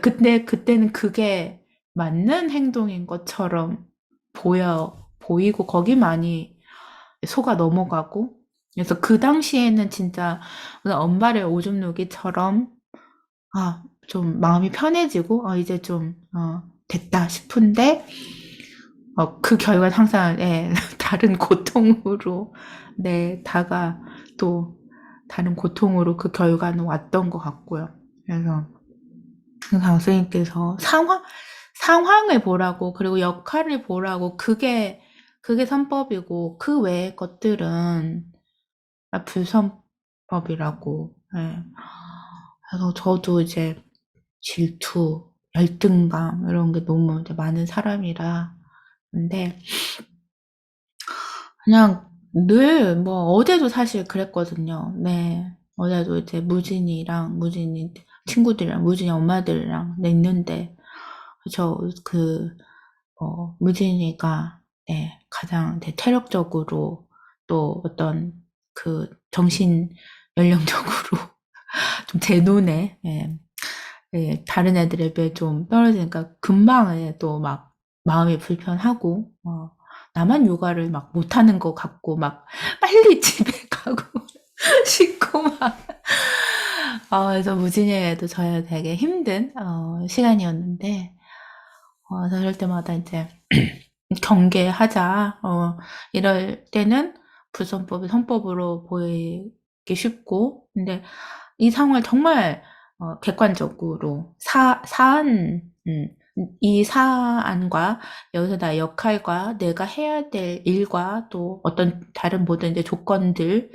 근데 그때는 그게 맞는 행동인 것처럼 보이고 거기 많이 속아 넘어가고 그래서 그 당시에는 진짜 엄마를 오줌 누기처럼 좀 마음이 편해지고 이제 좀 됐다 싶은데 그 결과는 항상 다른 고통으로 또 다른 고통으로 그 결과는 왔던 것 같고요. 그래서 항상 선생님께서 상황을 보라고 그리고 역할을 보라고 그게 선법이고 그 외의 것들은 불선법이라고. 예. 그래서 저도 이제 질투, 열등감 이런 게 너무 이제 많은 사람이라 근데 그냥 늘 뭐 어제도 사실 그랬거든요. 네. 어제도 이제 무진이 친구들이랑 무진이 엄마들이랑 있는데 무진이가 가장 체력적으로 또 어떤 그 정신 연령적으로 좀 제 눈에 다른 애들에 비해 좀 떨어지니까 금방 또 막 마음이 불편하고 나만 요가를 막 못하는 것 같고 막 빨리 집에 가고 싶고 막 그래서 무진이에도 저야 되게 힘든 시간이었는데 그럴 때마다 이제 경계하자. 이럴 때는 불선법이 선법으로 보이기 쉽고, 근데 이 상황을 정말 객관적으로 이 사안과 여기서 나의 역할과 내가 해야 될 일과 또 어떤 다른 모든 이제 조건들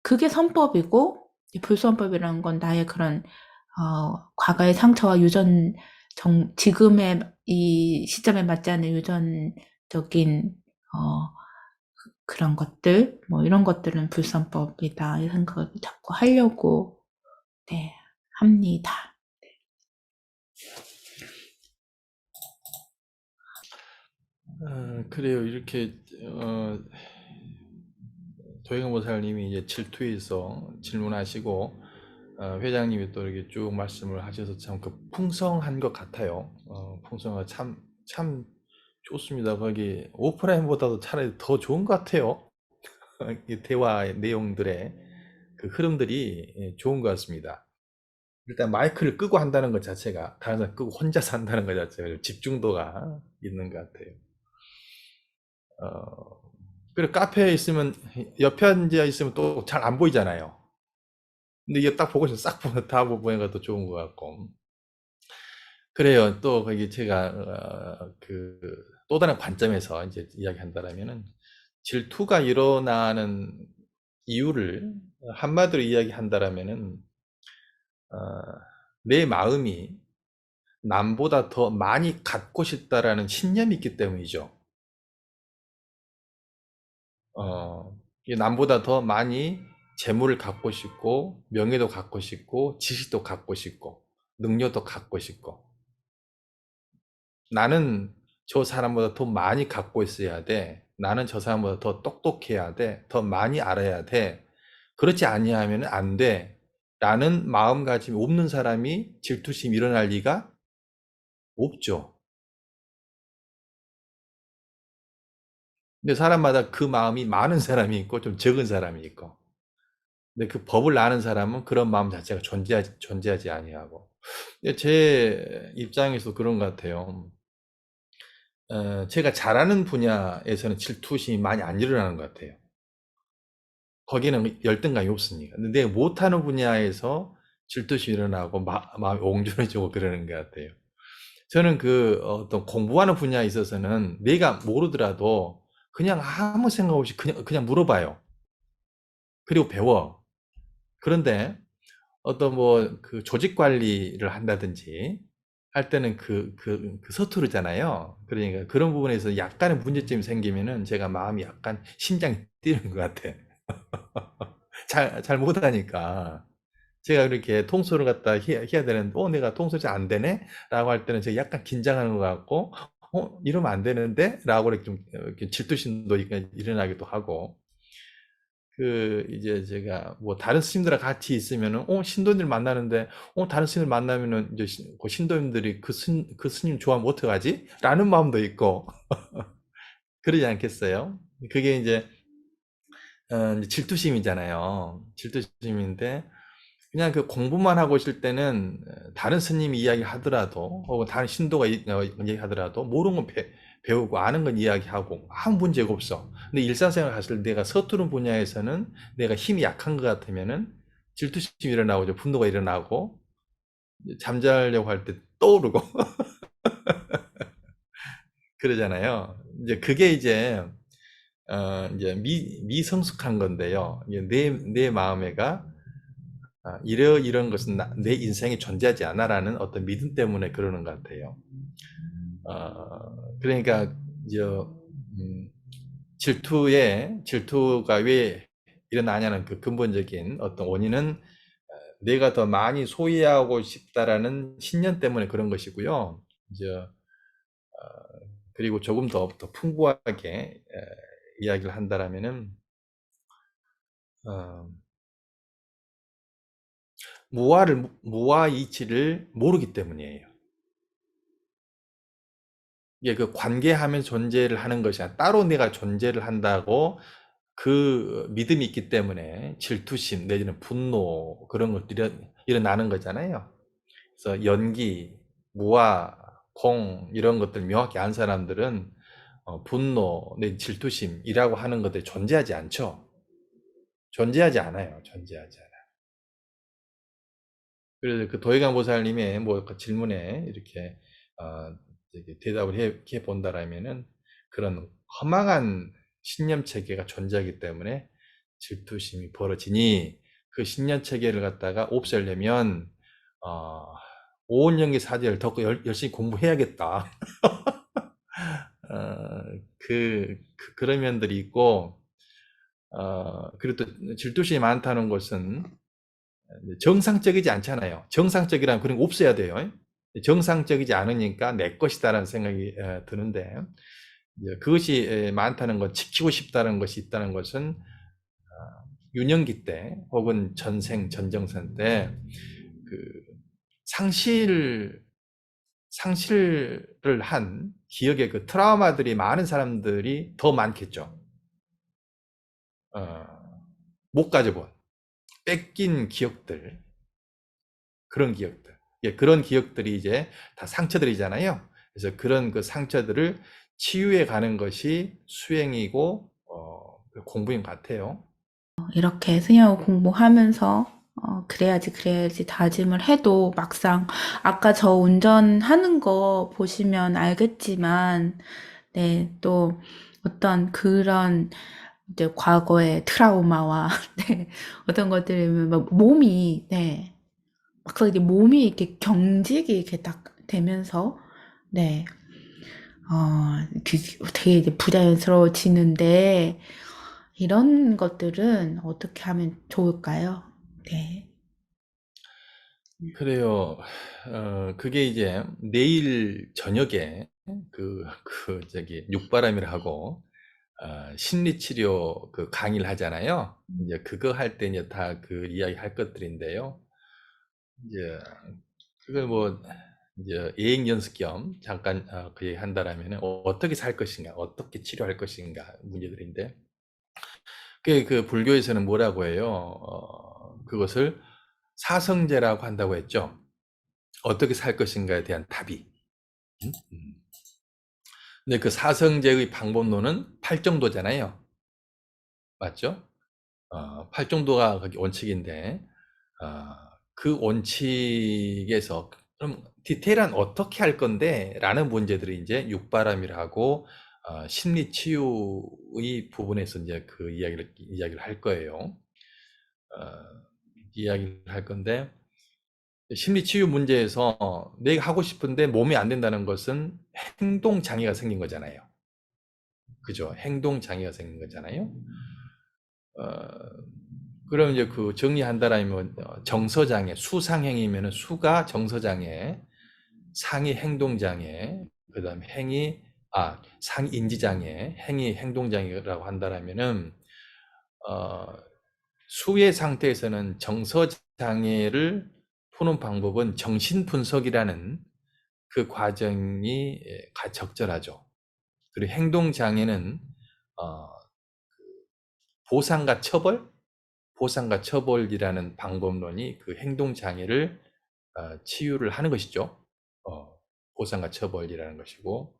그게 선법이고 불선법이라는 건 나의 그런 과거의 상처와 지금의 이 시점에 맞지 않는 유전적인 그런 것들 뭐 이런 것들은 불선법이다 이 생각을 자꾸 하려고 합니다. 그래요. 이렇게 도영호 보살님이 이제 질투에서 질문하시고 회장님이 또 이렇게 쭉 말씀을 하셔서 참 그 풍성한 것 같아요. 풍성한 참 좋습니다. 거기 오프라인보다도 차라리 더 좋은 것 같아요. 이 대화의 내용들의 그 흐름들이 좋은 것 같습니다. 일단 마이크를 끄고 한다는 것 자체가 다른 사람 끄고 혼자서 한다는 것 자체가 집중도가 있는 것 같아요. 그리고 카페에 있으면 옆에 앉아 있으면 또 잘 안 보이잖아요. 근데 이게 딱 보고 있으면 싹 보면 다 보니까 더 좋은 것 같고. 그래요. 또 거기 제가 또 다른 관점에서 이제 이야기한다라면은 질투가 일어나는 이유를 한마디로 이야기한다라면은 내 마음이 남보다 더 많이 갖고 싶다라는 신념이 있기 때문이죠. 이 남보다 더 많이 재물을 갖고 싶고, 명예도 갖고 싶고, 지식도 갖고 싶고, 능력도 갖고 싶고. 나는 저 사람보다 더 많이 갖고 있어야 돼. 나는 저 사람보다 더 똑똑해야 돼. 더 많이 알아야 돼. 그렇지 아니하면 안 돼. 라는 마음가짐이 없는 사람이 질투심이 일어날 리가 없죠. 근데 사람마다 그 마음이 많은 사람이 있고 좀 적은 사람이 있고. 근데 그 법을 아는 사람은 그런 마음 자체가 존재하지 아니하고. 제 입장에서 그런 것 같아요. 제가 잘하는 분야에서는 질투심이 많이 안 일어나는 것 같아요. 거기는 열등감이 없으니까. 근데 내가 못하는 분야에서 질투심이 일어나고 마음이 옹졸해지고 그러는 것 같아요. 저는 어떤 공부하는 분야에 있어서는 내가 모르더라도 그냥 아무 생각 없이 그냥 물어봐요. 그리고 배워. 그런데 어떤 조직 관리를 한다든지 할 때는 서투르잖아요. 그러니까 그런 부분에서 약간의 문제점이 생기면은 제가 마음이 약간 심장이 뛰는 것 같아. 잘 못하니까. 제가 그렇게 통솔을 갖다 해야 되는데, 내가 통솔이 안 되네? 라고 할 때는 제가 약간 긴장하는 것 같고, 이러면 안 되는데? 라고 이렇게 좀 이렇게 질투심도 일어나기도 하고, 이제 제가 다른 스님들과 같이 있으면은, 신도님들 만나는데, 다른 스님들 만나면은 이제 그 신도님들이 그 스님 좋아하면 어떡하지? 라는 마음도 있고, 그러지 않겠어요? 그게 이제 질투심이잖아요. 질투심인데, 그냥 공부만 하고 있을 때는 다른 스님이 이야기하더라도 혹은 다른 신도가 이야기하더라도 모르는 건 배우고 아는 건 이야기하고 아무 문제가 없어. 근데 일상생활 갔을 때 내가 서투른 분야에서는 내가 힘이 약한 것 같으면은 질투심이 일어나고 이제 분노가 일어나고 잠자려고 할 때 떠오르고 그러잖아요. 이제 그게 이제 미성숙한 건데요. 이게 내 마음에가 이런 것은 내 인생에 존재하지 않아라는 어떤 믿음 때문에 그러는 것 같아요. 그러니까 질투가 왜 일어나냐는 그 근본적인 어떤 원인은 내가 더 많이 소유하고 싶다라는 신념 때문에 그런 것이고요. 그리고 조금 더 풍부하게 이야기를 한다라면은 무와 이치를 모르기 때문이에요. 이게 관계하면 존재를 하는 것이 아니라 따로 내가 존재를 한다고 그 믿음이 있기 때문에 질투심 내지는 분노 그런 것들이 일어나는 거잖아요. 그래서 연기, 무아, 공 이런 것들 명확히 안 사람들은 분노, 내 질투심이라고 하는 것들이 존재하지 않죠. 존재하지 않아요. 그래서 도회강 보살님의 질문에 이렇게 대답을 해 본다라면은 그런 허망한 신념 체계가 존재하기 때문에 질투심이 벌어지니 그 신념 체계를 갖다가 없애려면 오온영기 사제를 더 열심히 공부해야겠다. 그런 면들이 있고 그리고 또 질투심이 많다는 것은 정상적이지 않잖아요. 정상적이라면 그런 거 없어야 돼요. 정상적이지 않으니까 내 것이다라는 생각이 드는데 이제 그것이 많다는 것, 지키고 싶다는 것이 있다는 것은 유년기 때 혹은 전정선 때 그 상실을 한 기억의 그 트라우마들이 많은 사람들이 더 많겠죠. 못 가져본, 뺏긴 기억들, 그런 기억들. 예, 그런 기억들이 이제 다 상처들이잖아요. 그래서 그런 그 상처들을 치유해 가는 것이 수행이고, 공부인 것 같아요. 이렇게 승려고 공부하면서 그래야지 다짐을 해도 막상 아까 저 운전하는 거 보시면 알겠지만 네, 또 어떤 그런 이제 과거의 트라우마와 네, 어떤 것들이면 막 몸이 네, 막상 이제 몸이 이렇게 경직이 이렇게 딱 되면서 네, 되게 이제 부자연스러워지는데 이런 것들은 어떻게 하면 좋을까요? 네. 그래요. 그게 이제 내일 저녁에 육바람이라 하고, 심리치료 그 강의를 하잖아요. 이제 그거 할 때 이제 다 그 이야기 할 것들인데요. 이제 그걸 뭐 이제 예행 연습 겸 잠깐 그 얘기 한다라면 어떻게 살 것인가, 어떻게 치료할 것인가 문제들인데 그 불교에서는 뭐라고 해요? 그것을 사성제라고 한다고 했죠. 어떻게 살 것인가에 대한 답이. 근데 그 사성제의 방법론은 팔정도잖아요. 맞죠? 팔정도가 거기 원칙인데, 그 원칙에서 그럼 디테일한 어떻게 할 건데? 라는 문제들이 이제 육바람이라고 심리치유의 부분에서 이제 그 이야기를 할 거예요. 이야기를 할 건데, 심리치유 문제에서 내가 하고 싶은데 몸이 안 된다는 것은 행동장애가 생긴 거잖아요. 그죠? 행동장애가 생긴 거잖아요. 그럼 이제 그 정리한다라면 정서장애, 수상행위면은 수가 정서장애, 상이 행동장애, 그 다음에 상이 인지장애, 행위 행동장애라고 한다라면은 수의 상태에서는 정서장애를 푸는 방법은 정신분석이라는 그 과정이 적절하죠. 그리고 행동장애는 보상과 처벌이라는 방법론이 그 행동장애를 치유를 하는 것이죠. 보상과 처벌이라는 것이고,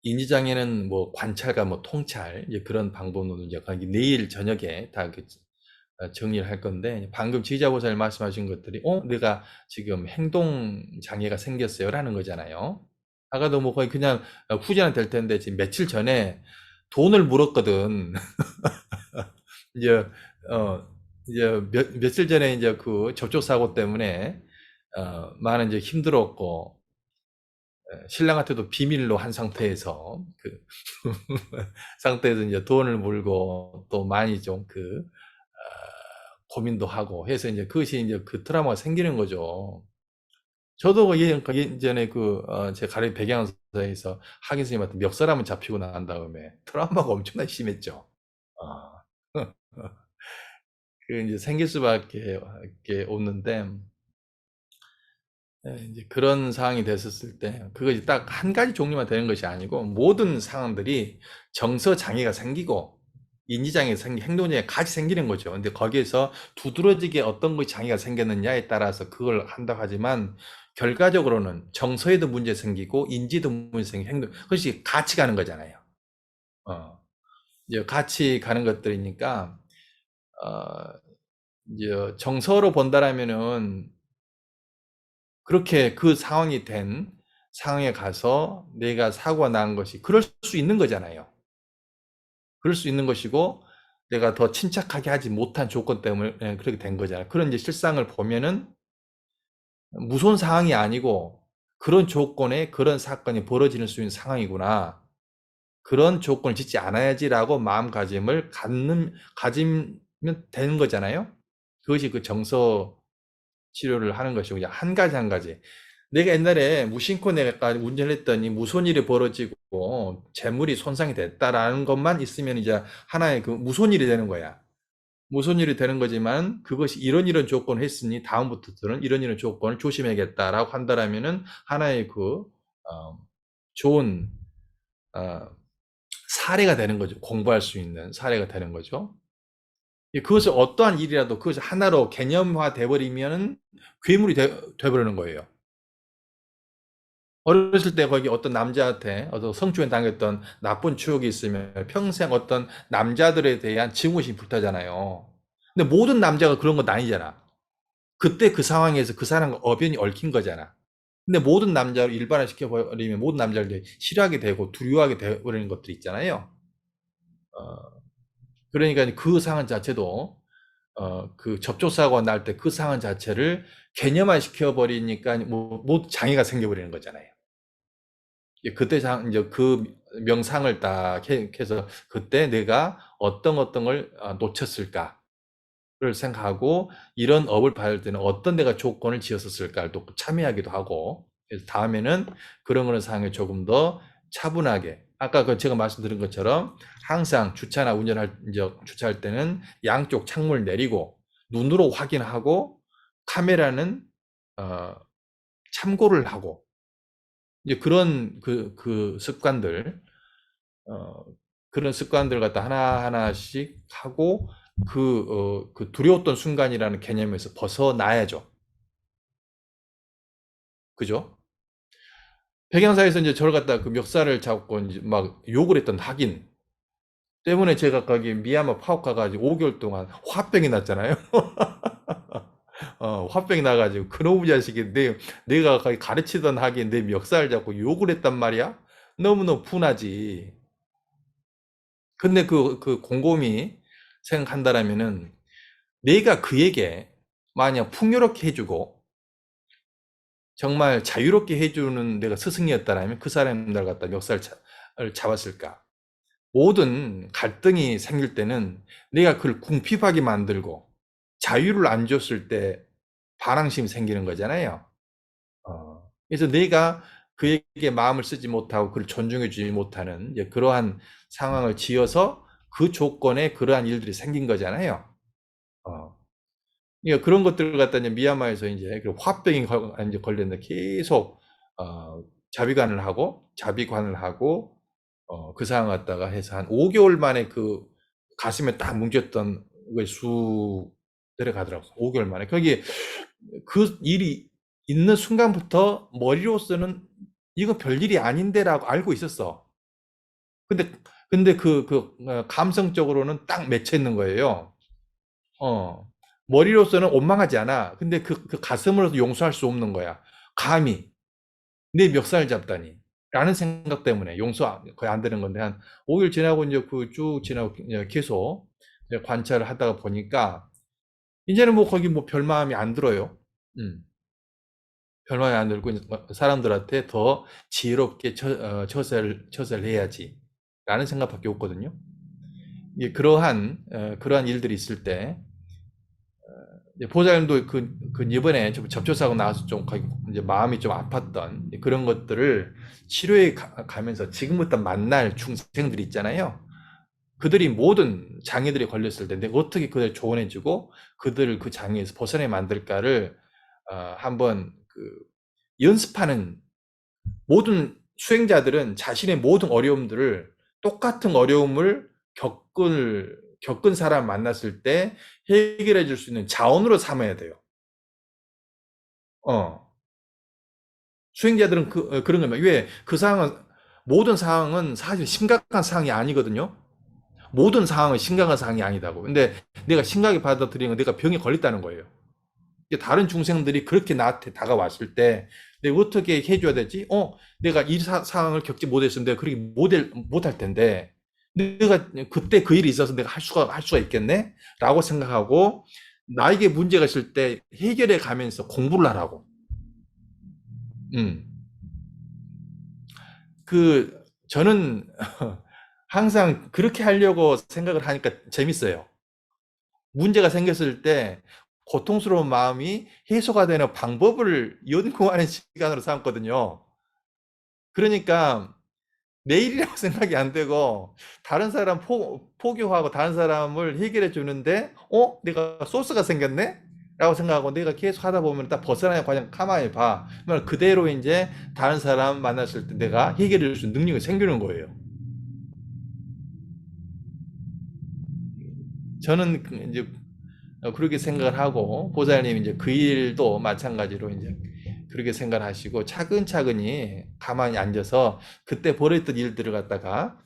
인지장애는 뭐 관찰과 뭐 통찰, 이제 그런 방법론은 이제 내일 저녁에 다 정리를 할 건데, 방금 지휘자보살님 말씀하신 것들이, 내가 지금 행동장애가 생겼어요 라는 거잖아요. 아까도 뭐 거의 그냥 후진은 될 텐데, 지금 며칠 전에 돈을 물었거든. 이제, 며칠 전에 이제 그 접촉사고 때문에, 많은 이제 힘들었고, 신랑한테도 비밀로 한 상태에서, 상태에서 이제 돈을 물고, 또 많이 좀 고민도 하고 해서 이제 그것이 이제 그 트라우마가 생기는 거죠. 저도 예전에 제 가르 백양서에서 하긴 스님한테 멱살 한번 잡히고 난 다음에 트라우마가 엄청나게 심했죠. 그 이제 생길 수밖에 없는데, 이제 그런 상황이 됐었을 때, 그것이 딱 한 가지 종류만 되는 것이 아니고, 모든 상황들이 정서 장애가 생기고, 인지장애가 생기고, 행동장애가 같이 생기는 거죠. 근데 거기에서 두드러지게 어떤 것이 장애가 생겼느냐에 따라서 그걸 한다고 하지만, 결과적으로는 정서에도 문제 생기고, 인지도 문제 생기고, 그것이 같이 가는 거잖아요. 이제 같이 가는 것들이니까, 이제 정서로 본다라면은, 그렇게 그 상황이 된 상황에 가서 내가 사고가 난 것이 그럴 수 있는 거잖아요. 그럴 수 있는 것이고 내가 더 침착하게 하지 못한 조건 때문에 그렇게 된 거잖아요. 그런 이제 실상을 보면은 무서운 상황이 아니고 그런 조건에 그런 사건이 벌어질 수 있는 상황이구나. 그런 조건을 짓지 않아야지라고 마음가짐을 가지면 되는 거잖아요. 그것이 그 정서 치료를 하는 것이고, 한 가지 한 가지. 내가 옛날에 무심코 내가 운전했더니 무슨 일이 벌어지고 재물이 손상이 됐다라는 것만 있으면 이제 하나의 그 무슨 일이 되는 거야. 무슨 일이 되는 거지만 그것이 이런 조건을 했으니 다음부터는 이런 조건을 조심해야겠다라고 한다라면은 하나의 그 좋은 사례가 되는 거죠. 공부할 수 있는 사례가 되는 거죠. 그것을 어떠한 일이라도 그것을 하나로 개념화 돼버리면 괴물이 돼버리는 거예요. 어렸을 때 거기 어떤 남자한테 어떤 성추행 당했던 나쁜 추억이 있으면 평생 어떤 남자들에 대한 증오심이 불타잖아요. 근데 모든 남자가 그런 건 아니잖아. 그때 그 상황에서 그 사람과 어변이 얽힌 거잖아. 근데 모든 남자를 일반화시켜버리면 모든 남자를 싫어하게 되고 두려워하게 되어버리는 것들이 있잖아요. 그러니까 그 상황 자체도 그 접촉사고가 날 때 그 상황 자체를 개념화 시켜버리니까 뭐 장애가 생겨버리는 거잖아요. 그때 이제 그 명상을 딱 해서 그때 내가 어떤 걸 놓쳤을까를 생각하고 이런 업을 받을 때는 어떤 내가 조건을 지었었을까를 또 참여하기도 하고 그래서 다음에는 그런 거는 상황에 조금 더 차분하게 아까 그 제가 말씀드린 것처럼 항상 주차나 주차할 때는 양쪽 창문을 내리고 눈으로 확인하고 카메라는 참고를 하고 이제 그런 그 습관들, 그런 습관들 갖다 하나하나씩 하고 그 두려웠던 순간이라는 개념에서 벗어나야죠. 그죠? 백양사에서 이제 저를 갖다 그 멱살을 잡고 이제 막 욕을 했던 학인 때문에 제가 거기 미얀마 파옥 가가지고 5개월 동안 화병이 났잖아요. 화병이 나가지고 그놈의 자식이 내가 거기 가르치던 학인 내 멱살 잡고 욕을 했단 말이야? 너무너무 분하지. 근데 그 곰곰이 생각한다라면은 내가 그에게 만약 풍요롭게 해주고 정말 자유롭게 해주는 내가 스승이었다라면 그 사람들 갖다 멱살을 잡았을까? 모든 갈등이 생길 때는 내가 그걸 궁핍하게 만들고 자유를 안 줬을 때 반항심이 생기는 거잖아요. 그래서 내가 그에게 마음을 쓰지 못하고 그를 존중해 주지 못하는 이제 그러한 상황을 지어서 그 조건에 그러한 일들이 생긴 거잖아요. 그러니까 그런 것들을 갖다 이제 미얀마에서 이제 화병이 이제 걸렸는데 계속 자비관을 하고 그 상황 갖다가 해서 한 5개월 만에 그 가슴에 딱 뭉쳤던 게 쑥 내려가더라고. 5개월 만에. 거기 그 일이 있는 순간부터 머리로서는 이거 별일이 아닌데라고 알고 있었어. 근데 감성적으로는 딱 맺혀 있는 거예요. 머리로서는 원망하지 않아. 근데 그 가슴으로서 용서할 수 없는 거야. 감히 내 멱살을 잡다니. 라는 생각 때문에 거의 안 되는 건데 한 5일 지나고 이제 쭉 지나고 계속 관찰을 하다가 보니까 이제는 뭐 거기 뭐 별 마음이 안 들어요. 별 마음이 안 들고 사람들한테 더 지혜롭게 처세를 해야지. 라는 생각밖에 없거든요. 그러한 일들이 있을 때 보좌님도 이번에 접촉사고 나와서 좀 이제 마음이 좀 아팠던 그런 것들을 치료해 가면서 지금부터 만날 중생들이 있잖아요. 그들이 모든 장애들이 걸렸을 때 내가 어떻게 그들을 조언해주고 그들을 그 장애에서 벗어내 만들까를 한번 연습하는 모든 수행자들은 자신의 모든 어려움들을 똑같은 어려움을 겪은 사람 만났을 때 해결해 줄 수 있는 자원으로 삼아야 돼요. 수행자들은 그런 겁니다. 왜? 모든 상황은 사실 심각한 상황이 아니거든요. 모든 상황은 심각한 상황이 아니다고. 근데 내가 심각하게 받아들이는 건 내가 병에 걸렸다는 거예요. 다른 중생들이 그렇게 나한테 다가왔을 때 내가 어떻게 해줘야 되지? 내가 이 상황을 겪지 못했으면 내가 그렇게 못할 텐데 내가 그때 그 일이 있어서 내가 할 수가 있겠네? 라고 생각하고 나에게 문제가 있을 때 해결해 가면서 공부를 하라고. 저는 항상 그렇게 하려고 생각을 하니까 재밌어요. 문제가 생겼을 때 고통스러운 마음이 해소가 되는 방법을 연구하는 시간으로 삼았거든요. 그러니까 내일이라고 생각이 안 되고 다른 사람 포교하고 다른 사람을 해결해 주는데 내가 소스가 생겼네? 라고 생각하고 내가 계속 하다 보면 딱 벗어나는 과정 가만히 봐. 그러면 그대로 이제 다른 사람 만났을 때 내가 해결해 줄 수 있는 능력이 생기는 거예요. 저는 이제 그렇게 생각을 하고 보살님 이제 그 일도 마찬가지로 이제 그렇게 생각을 하시고 차근차근히 가만히 앉아서 그때 벌였던 일들을 갖다가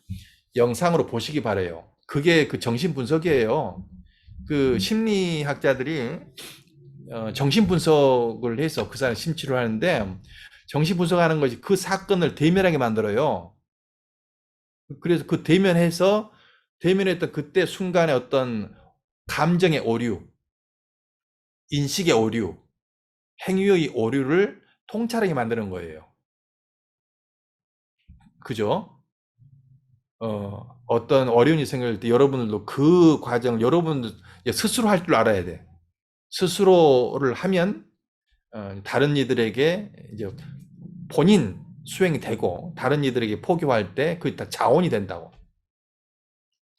영상으로 보시기 바래요. 그게 그 정신 분석이에요. 그 심리학자들이 정신 분석을 해서 그 사람 심치를 하는데 정신 분석하는 것이 그 사건을 대면하게 만들어요. 그래서 그 대면했던 그때 순간의 어떤 감정의 오류, 인식의 오류, 행위의 오류를 통찰하게 만드는 거예요. 그죠? 어떤 어려움이 생길 때 여러분들도 그 과정을 여러분들 스스로 할 줄 알아야 돼. 스스로를 하면 다른 이들에게 이제 본인 수행이 되고 다른 이들에게 포교할 때 그게 다 자원이 된다고.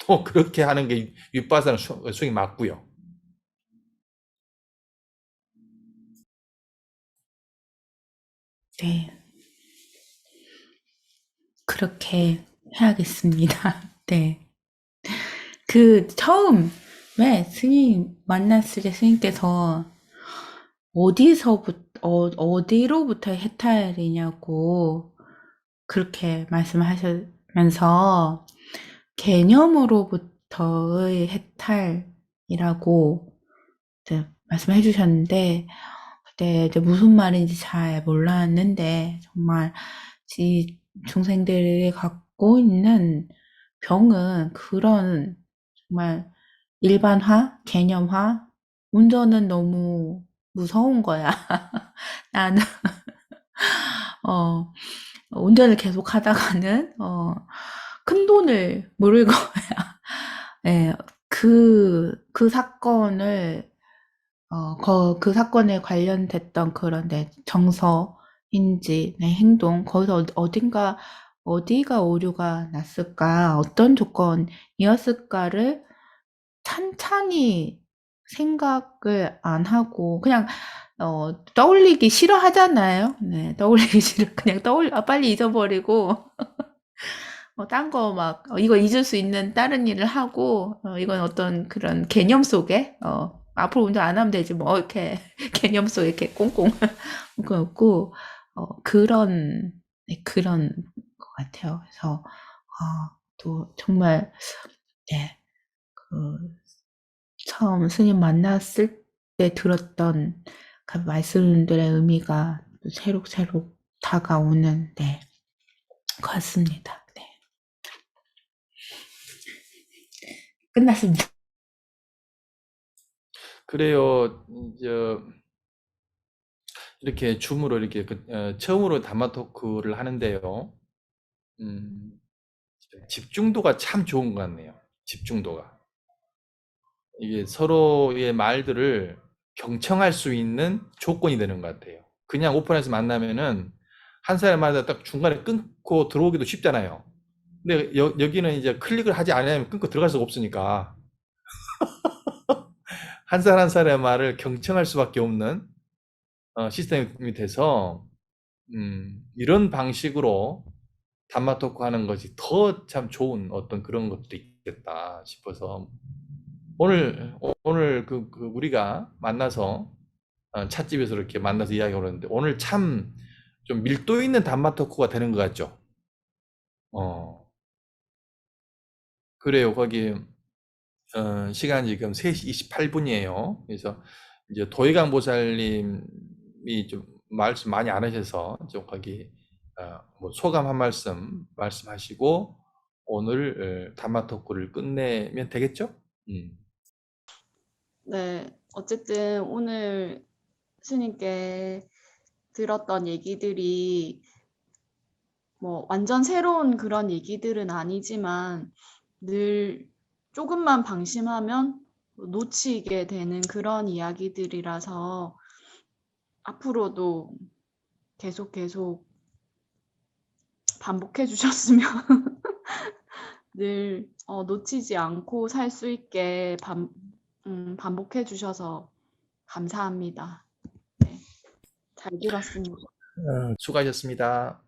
또 그렇게 하는 게 윗바사는 수행이 맞고요. 네. 그렇게 해야겠습니다. 네. 처음에 스님 만났을 때 스님께서 어디로부터 해탈이냐고 그렇게 말씀하시면서 개념으로부터의 해탈이라고 이제 말씀해 주셨는데, 그때 이제 무슨 말인지 잘 몰랐는데, 정말 이 중생들이 갖고 있는 병은 그런 정말 일반화, 개념화, 운전은 너무 무서운 거야. 나는 어, 운전을 계속 하다가는 큰 돈을 물을 거야. 예, 그 사건을 그 사건에 관련됐던 그런 정서인지 행동 거기서 어디가 오류가 났을까, 어떤 조건이었을까를 찬찬히 생각을 안 하고 그냥 떠올리기 싫어하잖아요. 네, 떠올리기 싫어. 그냥 빨리 잊어버리고 딴 거 이거 잊을 수 있는 다른 일을 하고 이건 어떤 그런 개념 속에 앞으로 운전 안 하면 되지 뭐 이렇게 개념 속에 이렇게 꽁꽁 묶어놓고 그런 것 같아요. 그래서 또 정말 네, 처음 스님 만났을 때 들었던 그 말씀들의 의미가 또 새록새록 다가오는 것 같습니다. 네. 끝났습니다. 그래요. 이렇게 줌으로 이렇게 처음으로 담화 토크를 하는데요. 집중도가 참 좋은 것 같네요. 집중도가. 이게 서로의 말들을 경청할 수 있는 조건이 되는 것 같아요. 그냥 오픈해서 만나면은 한 사람마다 딱 중간에 끊고 들어오기도 쉽잖아요. 근데 여기는 이제 클릭을 하지 않으면 끊고 들어갈 수가 없으니까 한 사람 한 사람의 말을 경청할 수밖에 없는 시스템이 돼서 이런 방식으로 담화 토크 하는 것이 더 참 좋은 어떤 그런 것도 있겠다 싶어서 오늘 우리가 만나서 찻집에서 이렇게 만나서 이야기하고 그러는데 오늘 참 좀 밀도 있는 담화 토크가 되는 것 같죠? 그래요. 거기 시간이 지금 3시 28분이에요. 그래서 이제 도희강 보살님이 좀 말씀 많이 안 하셔서 좀 거기 뭐 소감 한 말씀하시고 오늘 담화 토크를 끝내면 되겠죠? 네, 어쨌든 오늘 스님께 들었던 얘기들이 뭐 완전 새로운 그런 얘기들은 아니지만 늘 조금만 방심하면 놓치게 되는 그런 이야기들이라서 앞으로도 계속 반복해 주셨으면 늘 놓치지 않고 살 수 있게 반복해 주셔서 감사합니다. 네, 잘 들었습니다. 수고하셨습니다.